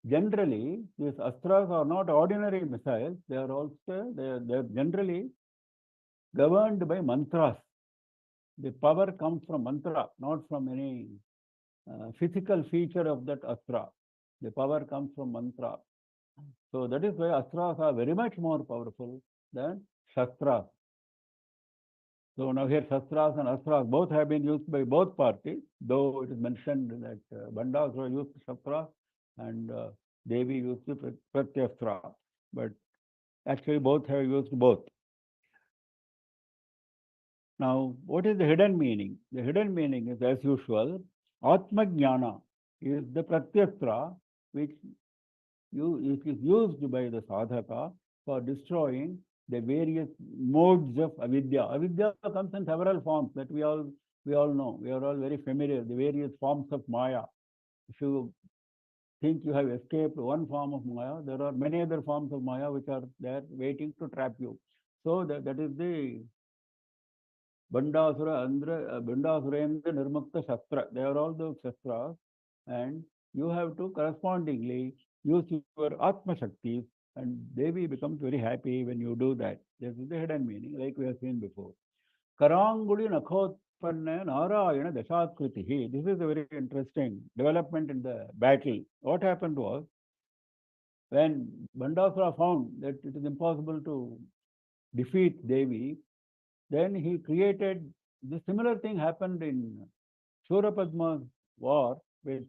generally these astras are not ordinary missiles. They are also they're generally governed by mantras. The power comes from mantra, not from any physical feature of that astra. The power comes from mantra. So that is why astras are very much more powerful than shastras. So now here shastras and astras both have been used by both parties, though it is mentioned that Bandasura used shastra and Devi used pratyastra. But actually both have used both. Now, what is the hidden meaning? The hidden meaning is, as usual, Atma Jnana is the pratyastra which it is used by the sadhaka for destroying the various modes of avidya. Avidya comes in several forms that we all know. We are all very familiar. The various forms of Maya. If you think you have escaped one form of Maya, there are many other forms of Maya which are there waiting to trap you. So that is the Bandasura Nirmukta Shastra. They are all those Shastras, and you have to correspondingly use your Atma Shaktis, and Devi becomes very happy when you do that. This is the hidden meaning, like we have seen before. Karanguli Nakhotpanna Narayana Dashatkritihi. This is a very interesting development in the battle. What happened was, when Bandasura found that it is impossible to defeat Devi, then he created the similar thing happened in Shurapadma's war with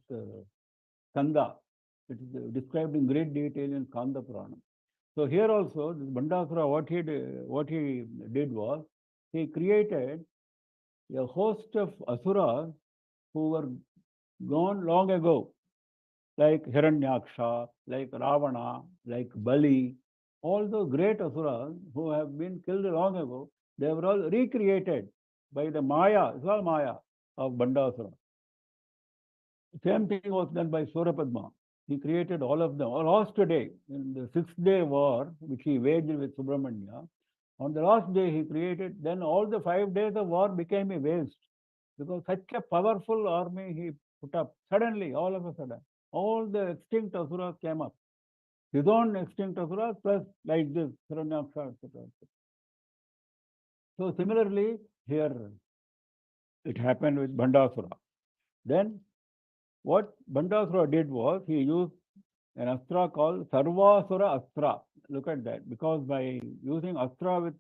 Kanda. It is described in great detail in Kanda Purana. So here also, this Bandasura, what he did was, he created a host of asuras who were gone long ago, like Hiranyaksha, like Ravana, like Bali, all those great asuras who have been killed long ago, they were all recreated by the Maya, it's all Maya of Bandasura. Same thing was done by Surapadma. He created all of them. Last day, in the 6th-day war, which he waged with Subramanya, on the last day he created, then all the 5 days of war became a waste, because such a powerful army he put up. Suddenly, all of a sudden, all the extinct asuras came up. His own extinct asuras plus like this, Hiranyaksha, etc. So similarly, here it happened with Bandasura. Then what Bandasura did was, he used an astra called Sarvasura Astra. Look at that, because by using astra with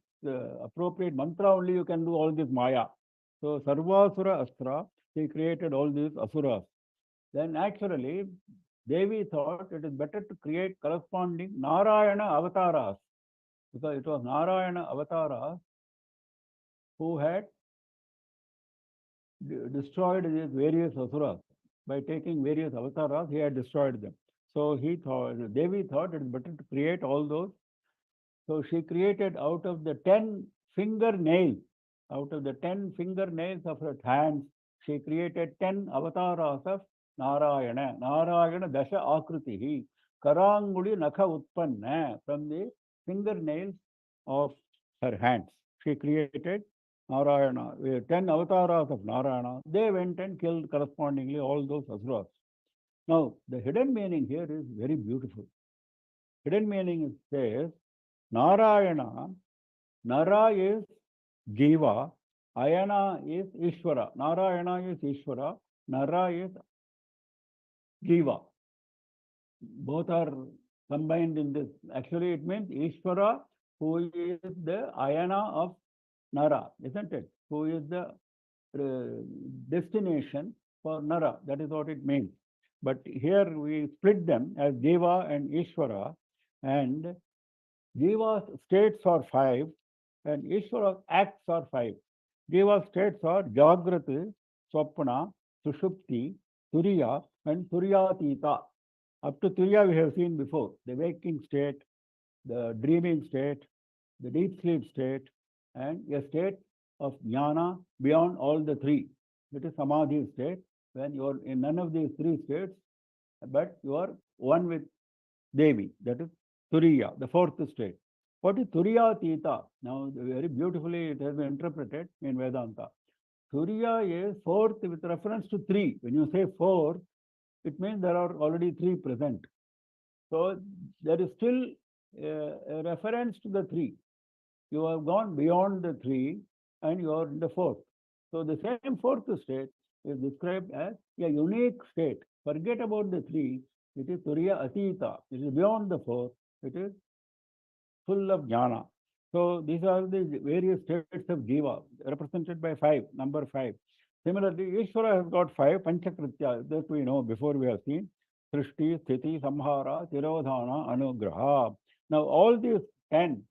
appropriate mantra only you can do all this Maya. So Sarvasura Astra, he created all these asuras. Then naturally, Devi thought it is better to create corresponding Narayana avatars, because it was Narayana avatars who had destroyed these various asuras. By taking various avatars, he had destroyed them. So Devi thought it is better to create all those. So she created out of the 10 fingernails of her hands, she created 10 avatars of Narayana. Narayana Dasha Akritihi. Karanguli Nakha Utpanna. From the fingernails of her hands, she created Narayana. 10 avatars of Narayana. They went and killed correspondingly all those asuras. Now, the hidden meaning here is very beautiful. Hidden meaning says, Narayana, Nara is Jiva, Ayana is Ishvara. Narayana is Ishvara, Nara is Jiva. Both are combined in this. Actually, it means Ishvara, who is the Ayana of Nara, isn't it? Who is the destination for Nara. That is what it means. But here we split them as Jiva and Ishvara, and Jiva's states are 5 and Ishvara's acts are 5. Jiva's states are Jagrati, Swapna, Sushupti, Turiya and Turiyatita. Up to Turiya we have seen before, the waking state, the dreaming state, the deep sleep state, and a state of jnana beyond all the three. It is samadhi state, when you are in none of these 3 states, but you are one with Devi, that is Turiya, the 4th state. What is Turiya Tita? Now, very beautifully it has been interpreted in Vedanta. Turiya is 4th with reference to 3. When you say 4, it means there are already 3 present. So there is still a reference to the three. You have gone beyond the three and you are in the fourth. So the same fourth state is described as a unique state. Forget about the three. It is Turiya Atita. It is beyond the fourth. It is full of jnana. So these are the various states of jiva represented by five, number five. Similarly, Ishvara has got five panchakritya. That we know before we have seen. Srishti, Sthiti, Samhara, Tirodhana, Anugraha. Now all these 10,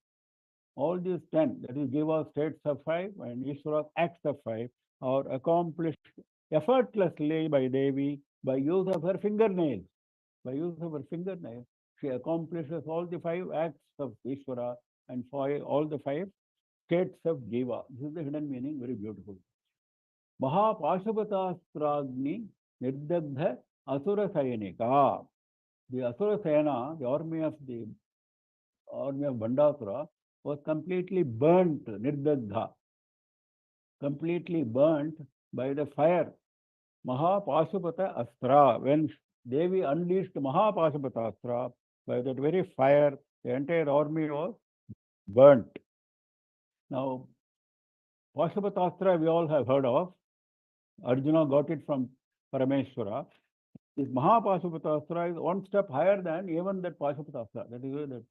that is jiva states of five and Ishvara acts of five, are accomplished effortlessly by Devi by use of her fingernails. By use of her fingernails, she accomplishes all the five acts of Ishvara and all the five states of jiva. This is the hidden meaning, very beautiful. Mahapashupatastragni nirdagdha asura sayanika. The Asura Sayana, the army of Bandasura, was completely burnt, nirdagdha, completely burnt by the fire. Mahapashupata Astra. When Devi unleashed Mahapashupata Astra, by that very fire, the entire army was burnt. Now, Pashupatastra we all have heard of. Arjuna got it from Parameshwara. This Mahapashupatastra is one step higher than even that Pashupatastra. That is where the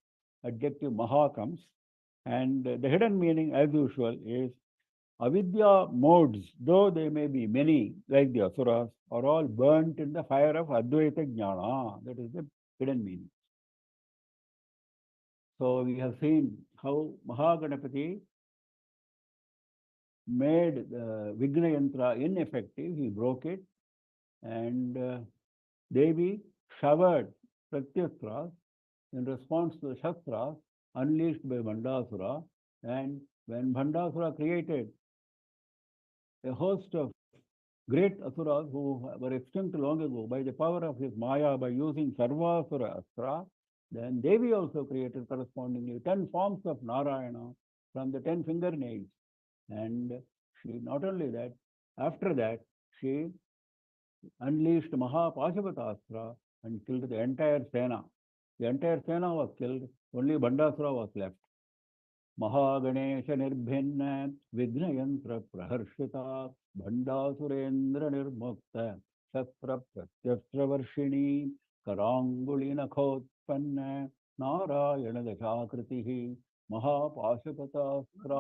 adjective Maha comes. And the hidden meaning, as usual, is avidya modes, though they may be many, like the asuras, are all burnt in the fire of Advaita Jnana. That is the hidden meaning. So we have seen how Mahaganapati made the Vigna Yantra ineffective. He broke it. And Devi showered Pratyastras in response to the Shastras unleashed by Bhandasura. And when Bhandasura created a host of great asuras who were extinct long ago by the power of his Maya by using Sarvasura Astra, then Devi also created correspondingly 10 forms of Narayana from the 10 fingernails. And she, not only that, after that, she unleashed Mahapashupatastra and killed the entire Sena. The entire Sena was killed, only Bandasura was left. Mahaganesha Nirbhinna Vignayantra Praharshita Bhandasurendra Nirmukta Shastra Pratyastra Varshini Karangulina Khotpanna Narayana Dashakritihi Mahapashupatastra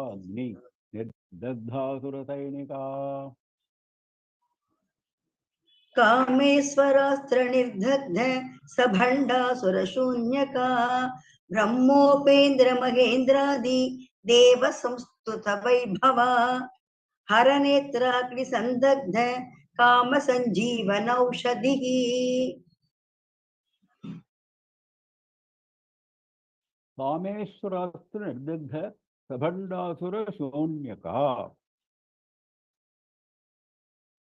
Nirdadhasura Sainika. कामेश्वरास्त्र निर्दग्ध सभण्डासुर शून्यका ब्रह्मोपेन्द्र महेन्द्रादि देव संस्तुत वैभवा हरनेत्राग्नि संदग्ध काम संजीवन औषधिः. कामेश्वरास्त्र निर्दग्ध sabhandasura shonyaka.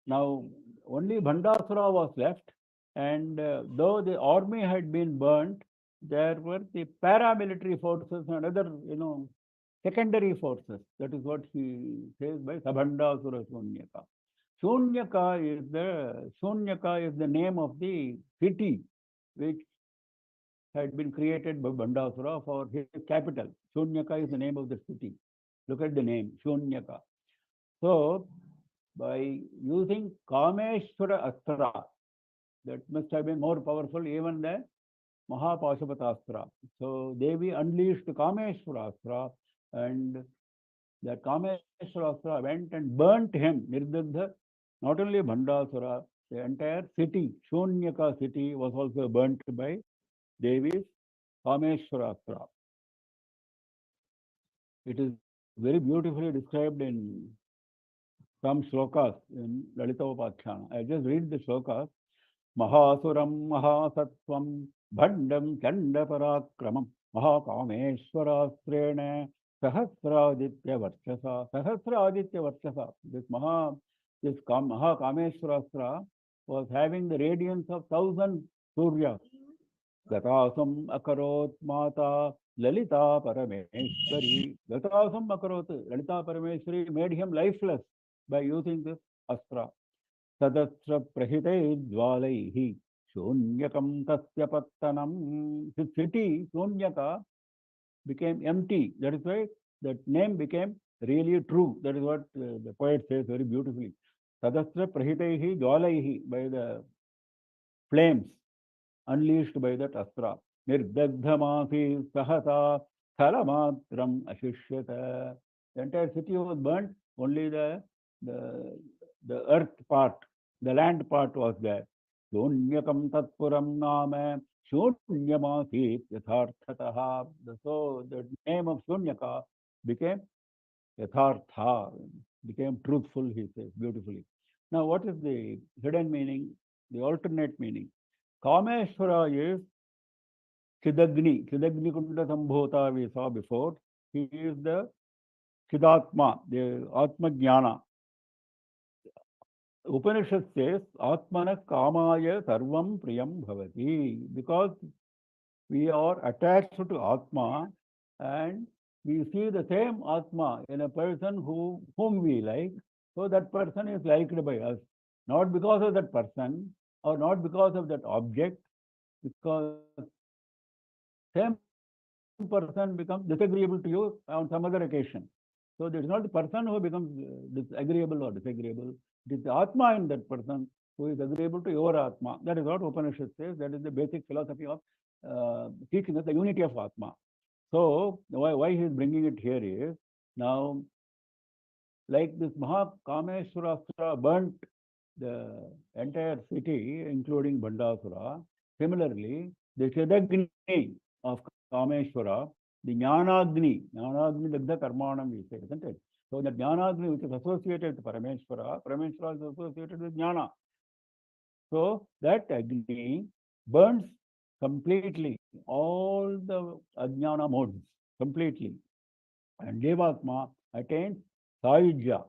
Now, only Bhandasura was left, and though the army had been burnt, there were the paramilitary forces and other, secondary forces. That is what he says by Sabhandasura Shonyaka. Shonyaka is the name of the city which had been created by Bhandasura for his capital. Shonyaka is the name of the city. Look at the name, Shonyaka. So, by using Kameshwara Astra, that must have been more powerful even than Mahapashupatastra. So Devi unleashed Kameshwara Astra, and that Kameshwara Astra went and burnt him, Nirdagdha. Not only Bhandasura, the entire city, Shonyaka city, was also burnt by Devi's Kameshwara Astra. It is very beautifully described in some shlokas in Lalita Upakhyana. I just read the shlokas. Mahasuram Mahasatvam Bhandam Chanda Parakramam Mahakameshwarasrena Sahasraditya Varchasa. Sahasraditya Varchasa. This Mahakameshwarastra was having the radiance of 1,000 Suryas. Gatasam Akarot Mata Lalita Parameshwari. Gatasam Akarot. Lalita Parameshwari made him lifeless by using this astra. Tadastra Prahite Dvalaihi Shunyakam tasya pattanam. His city, Shunyaka, became empty. That is why that name became really true. That is what the poet says very beautifully. Tadastra prahitaihi jwalaihi, by the flames unleashed by that astra. Nirdagdhamasi sahata thalamatram ashishyata. The entire city was burnt, only the, the earth part, the land part was there. Shunyakam tatpuram nama shunyamasi yatharthataha. So the name of Shunyaka became yathartha, became truthful, he says beautifully. Now, what is the hidden meaning, the alternate meaning? Kameshwara is Chidagni. Chidagni Kunda Sambhota we saw before. He is the Chidatma, the Atma Jnana. Upanishad says, Atmana Kamaya Sarvam Priyam Bhavati. Because we are attached to Atma and we see the same Atma in a person whom we like, so that person is liked by us. Not because of that person or not because of that object, because same person becomes disagreeable to you on some other occasion. So it is not the person who becomes disagreeable or disagreeable. It is the Atma in that person who is agreeable to your Atma. That is what Upanishad says. That is the basic philosophy of teaching us the unity of Atma. So why he is bringing it here is, now, like this Mahakameshwarasura burnt the entire city, including Bandasura. Similarly, the Chidagni of Kameshwara, the Jnanagni Dagda Karmanam, we say, isn't it? So the Jnanagni, which is associated with Parameshwara, Parameshwara is associated with Jnana. So that Agni burns completely all the Ajnana modes, completely. And Devatma attains Saijya.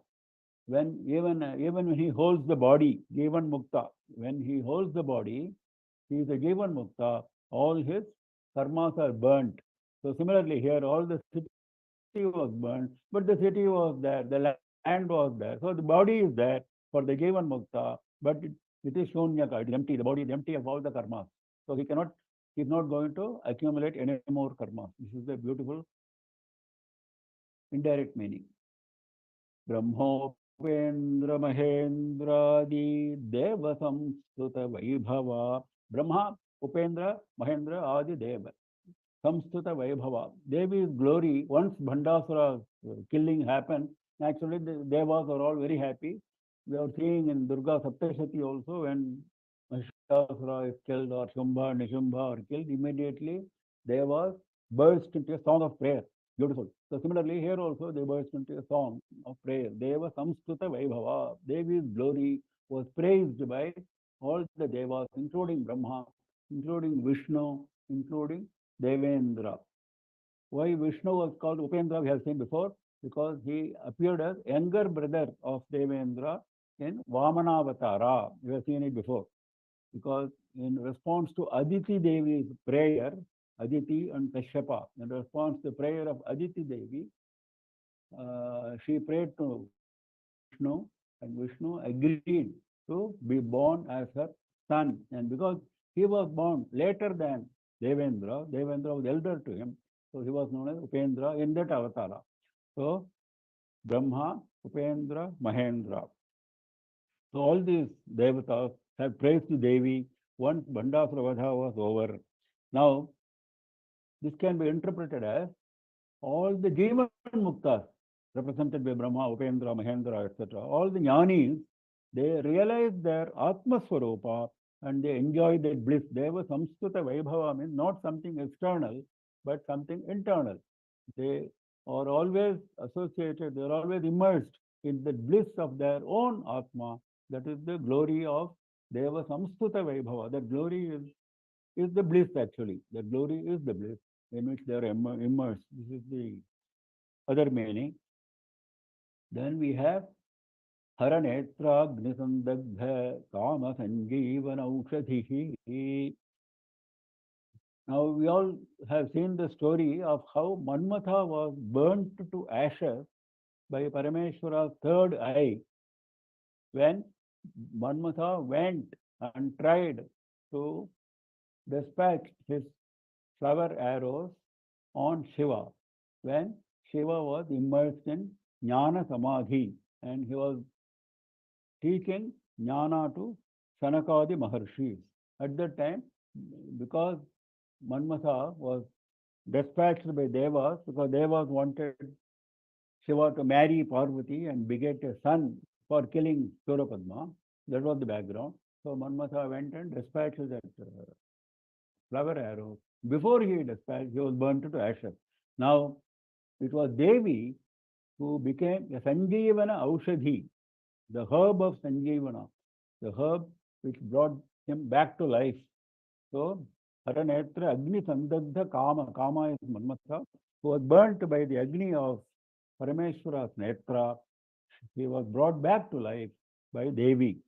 When even when he holds the body, Jivan Mukta, when he holds the body, he is a Jivan Mukta, all his karmas are burnt. So similarly here, all the city was burnt, but the city was there, the land was there. So the body is there for the Jivan Mukta, but it is Shunyaka, it is empty, the body is empty of all the karmas. So he is not going to accumulate any more karmas. This is the beautiful indirect meaning. Brahmopendra Mahendradi Deva Samstuta Vaibhava. Brahma, Upendra, Mahendra, Adi Deva. Samstuta Vaibhava. Devi's glory, once Bhandasura killing happened, naturally the Devas are all very happy. We are seeing in Durga Saptashati also, when Mahishasura is killed or Shumbha, Nishambha are killed, immediately Devas burst into a song of prayer. Beautiful. So similarly, here also they burst into a song of prayer. Deva Samskruta Vaibhava. Devi's glory was praised by all the Devas, including Brahma, including Vishnu, including Devendra. Why Vishnu was called Upendra, we have seen before, because he appeared as younger brother of Devendra in Vamanavatara. We have seen it before. Because in response to Aditi Devi's prayer, Aditi and Kashyapa, in response to the prayer of Aditi Devi, she prayed to Vishnu, and Vishnu agreed to be born as her son. And because he was born later than Devendra, Devendra was elder to him, so he was known as Upendra in that avatara. So Brahma, Upendra, Mahendra. So all these devatas have praised Devi once Bandasura Vadha was over. Now, this can be interpreted as all the Jivan Muktas represented by Brahma, Upendra, Mahendra, etc. All the Jnanis, they realize their Atma Swarupa and they enjoy that bliss. Deva Samskruta Vaibhava means not something external, but something internal. They are always associated, they are always immersed in the bliss of their own Atma. That is the glory of Deva Samskruta Vaibhava. That glory is the bliss actually. That glory is the bliss in which they are immersed. This is the other meaning. Then we have Haranetra Agnisandagdha Kama Sanjeevan Aushadhihi. Now we all have seen the story of how Manmatha was burnt to ashes by Parameshwara's third eye when Manmatha went and tried to dispatch his flower arrows on Shiva when Shiva was immersed in Jnana Samadhi and he was teaching Jnana to Sanakadi Maharshis. At that time, because Manmatha was dispatched by Devas, because Devas wanted Shiva to marry Parvati and beget a son for killing Surapadma. That was the background. So Manmatha went and dispatched that flower arrow. Before he dispatched, he was burnt to ashes. Now, it was Devi who became a Sanjeevana Aushadhi, the herb of Sanjeevana, the herb which brought him back to life. So, Haranetra Agni Sandagdha Kama, Kama is Manmatha, who was burnt by the Agni of Parameshwara's Netra. He was brought back to life by Devi.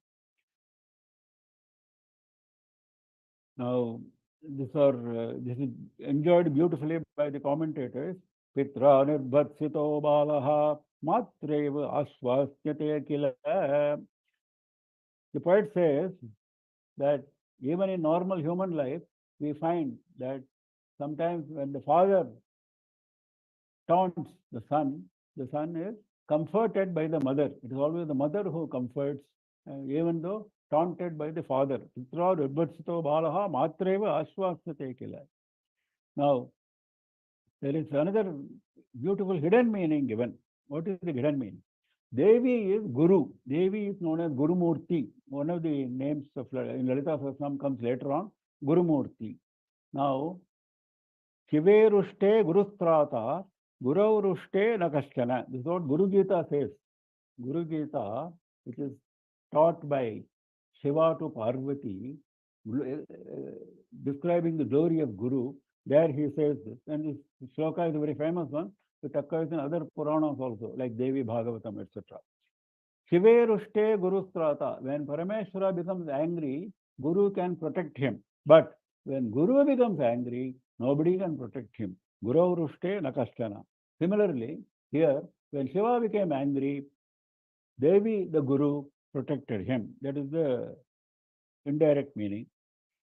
Now, this is enjoyed beautifully by the commentators. Pitra nirbhatsito balaha matreva ashvastyate kila. The poet says that even in normal human life, we find that sometimes when the father taunts the son is comforted by the mother. It is always the mother who comforts, even though taunted by the father. Pitra nirbhatsito balaha matreva ashvastyate kila. Now, there is another beautiful hidden meaning given. What is the hidden meaning? Devi is Guru. Devi is known as Guru Murti. One of the names of in Lalitha Saharsanamam comes later on, Guru Murti. Now, Shive Rushte Gurustrata, Guru Rushte Nakashchana. This is what Guru Gita says. Guru Gita, which is taught by Shiva to Parvati, describing the glory of Guru. There he says this, and this shloka is a very famous one. It occurs in other Puranas also, like Devi Bhagavatam, etc. Shive Rushte Guru Strata. When Parameshwara becomes angry, Guru can protect him. But when Guru becomes angry, nobody can protect him. Guru Rushte Nakashchana. Similarly, here, when Shiva became angry, Devi, the Guru, protected him. That is the indirect meaning.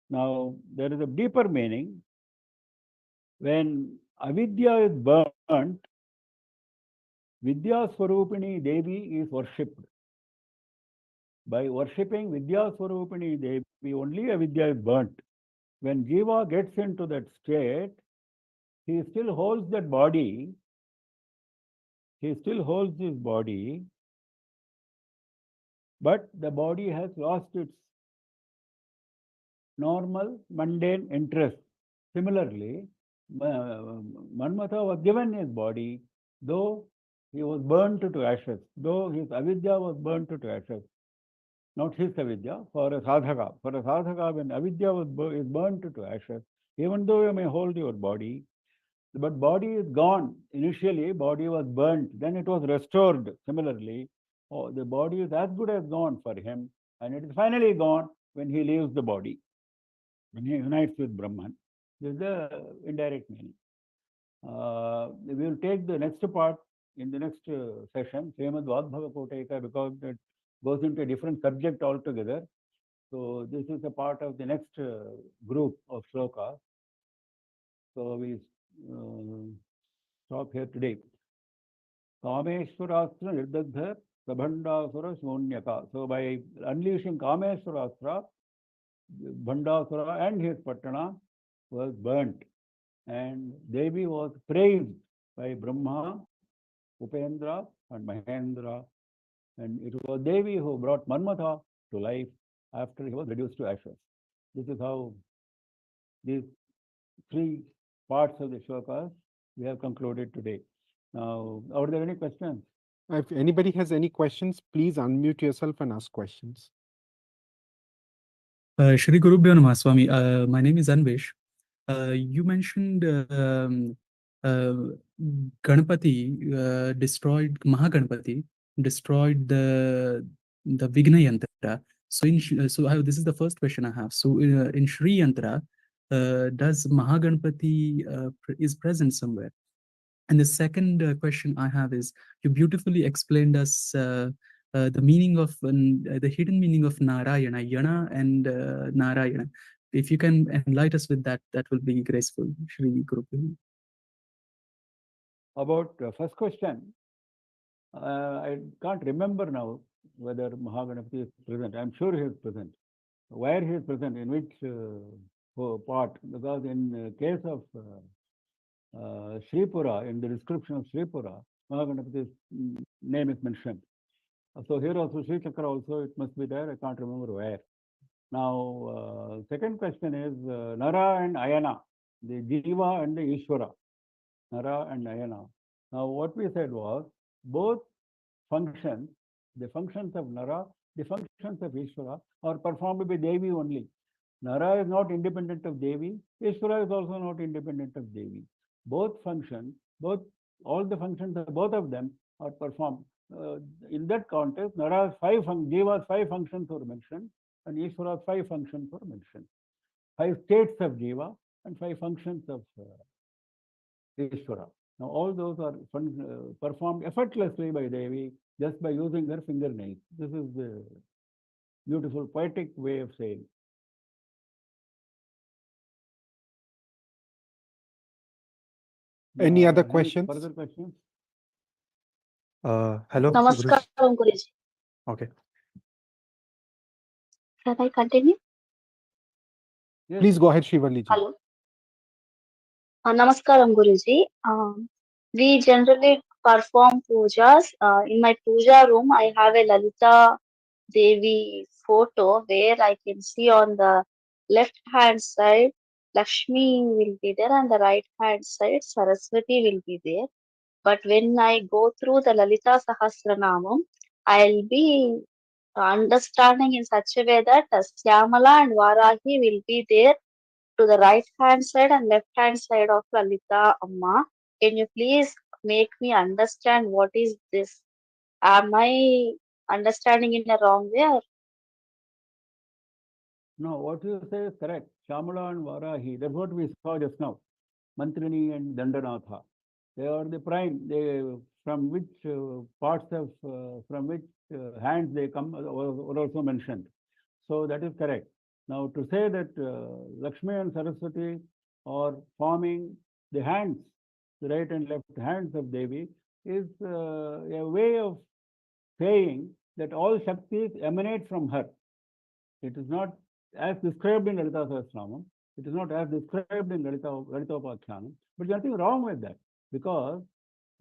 Now, there is a deeper meaning. When avidya is burnt, Vidya Swarupini Devi is worshipped. By worshipping Vidya Swarupini Devi, only avidya is burnt. When Jiva gets into that state, he still holds that body, he still holds his body, but the body has lost its normal, mundane interest. Similarly, Manmatha was given his body, though he was burnt to ashes, though his avidya was burnt to ashes. Not his avidya, for a sadhaka. For a sadhaka, when avidya is burnt to ashes, even though you may hold your body, but body is gone. Initially, body was burnt, then it was restored. Similarly, the body is as good as gone for him, and it is finally gone when he leaves the body, when he unites with Brahman. This is the indirect meaning. We will take the next part in the next session, Srimad Vadbhava Koteka, because it goes into a different subject altogether. So this is a part of the next group of shlokas. So we stop here today. Kameshwarastra Nirdagdha Prabhandasura Shonyaka. So by unleashing Kameshwarastra, Bhandasura and his Patana was burnt. And Devi was praised by Brahma, Upendra and Mahendra. And it was Devi who brought Manmatha to life after he was reduced to ashes. This is how these three parts of the shlokas we have concluded today. Now, are there any questions? If anybody has any questions, please unmute yourself and ask questions. Shri Gurubhyo Namah Swami. My name is Anvesh. You mentioned Ganapati destroyed, Mahaganapati destroyed the Vigna Yantra. So this is the first question I have. So in Shri Yantra, does Mahaganapati is present somewhere? And the second question I have is, you beautifully explained us the meaning of the hidden meaning of Narayana, Yana and Narayana. if you can enlighten us with that, that will be graceful. Shri Guru. About first question, I can't remember now whether Mahaganapati is present. I'm sure he is present. Where he is present, in which part? Because in case of Sripura, in the description of Sripura, Mahaganapati's name is mentioned. So here also, Sri Chakra also, it must be there. I can't remember where. Now, second question is Nara and Ayana, the Jiva and the Ishvara. Nara and Ayana. Now, what we said was both functions, the functions of Nara, the functions of Ishvara are performed by Devi only. Nara is not independent of Devi. Ishvara is also not independent of Devi. Both functions, all the functions of both of them are performed. In that context, Nara's Jiva's 5 functions were mentioned, and Ishvara's 5 functions were mentioned. 5 states of Jiva and 5 functions of Ishvara. Now, all those are performed effortlessly by Devi just by using her fingernails. This is the beautiful poetic way of saying. Any other Any questions? further questions? Hello. Namaskaram, Guruji. Okay. Can I continue? Yes. Please go ahead, Shrivalli ji. Hello. Namaskaram, Guruji. We generally perform pujas. In my puja room, I have a Lalita Devi photo where I can see on the left hand side Lakshmi will be there and the right hand side Saraswati will be there. But when I go through the Lalita Saharsanamam, I'll be understanding in such a way that Syamala and Varahi will be there to the right hand side and left hand side of Lalita Amma. Can you please make me understand what is this? Am I understanding in a wrong way? Or No, what you say is correct. Shamala and Varahi, that's what we saw just now. Mantrini and Dandanatha. They are the prime. They from which parts of, from which hands they come were also mentioned. So that is correct. Now to say that Lakshmi and Saraswati are forming the hands, the right and left hands of Devi, is a way of saying that all Shaktis emanate from her. It is not as described in Lalita Saharsanamam. It is not as described in Lalitopakhyanam. But there's nothing wrong with that, because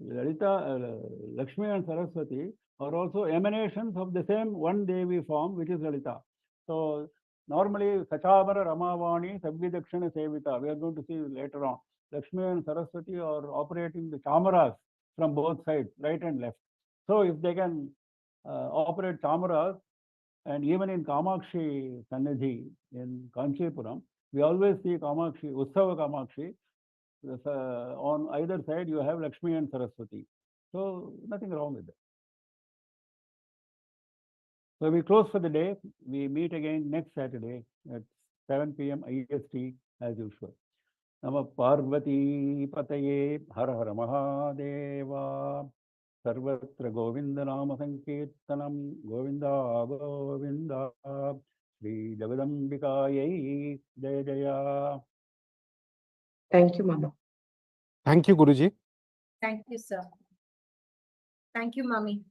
Lakshmi and Saraswati are also emanations of the same one Devi form, which is Lalita. So normally, Sachabara Ramavani Sabvidakshana Sevita, we are going to see later on. Lakshmi and Saraswati are operating the chamaras from both sides, right and left. So if they can operate chamaras, and even in Kamakshi Sannidhi in Kanchipuram, we always see Kamakshi, Ussava Kamakshi. On either side, you have Lakshmi and Saraswati. So nothing wrong with that. So we close for the day. We meet again next Saturday at 7 p.m. IST as usual. Nama Parvati Pataye Har Har Mahadeva. Sarvatra Govinda Nama Sankirtanam Govinda Govinda Sri Jagadambikayai Jaya Jaya. Thank you, Mama. Thank you, Guruji. Thank you, sir. Thank you, Mummy.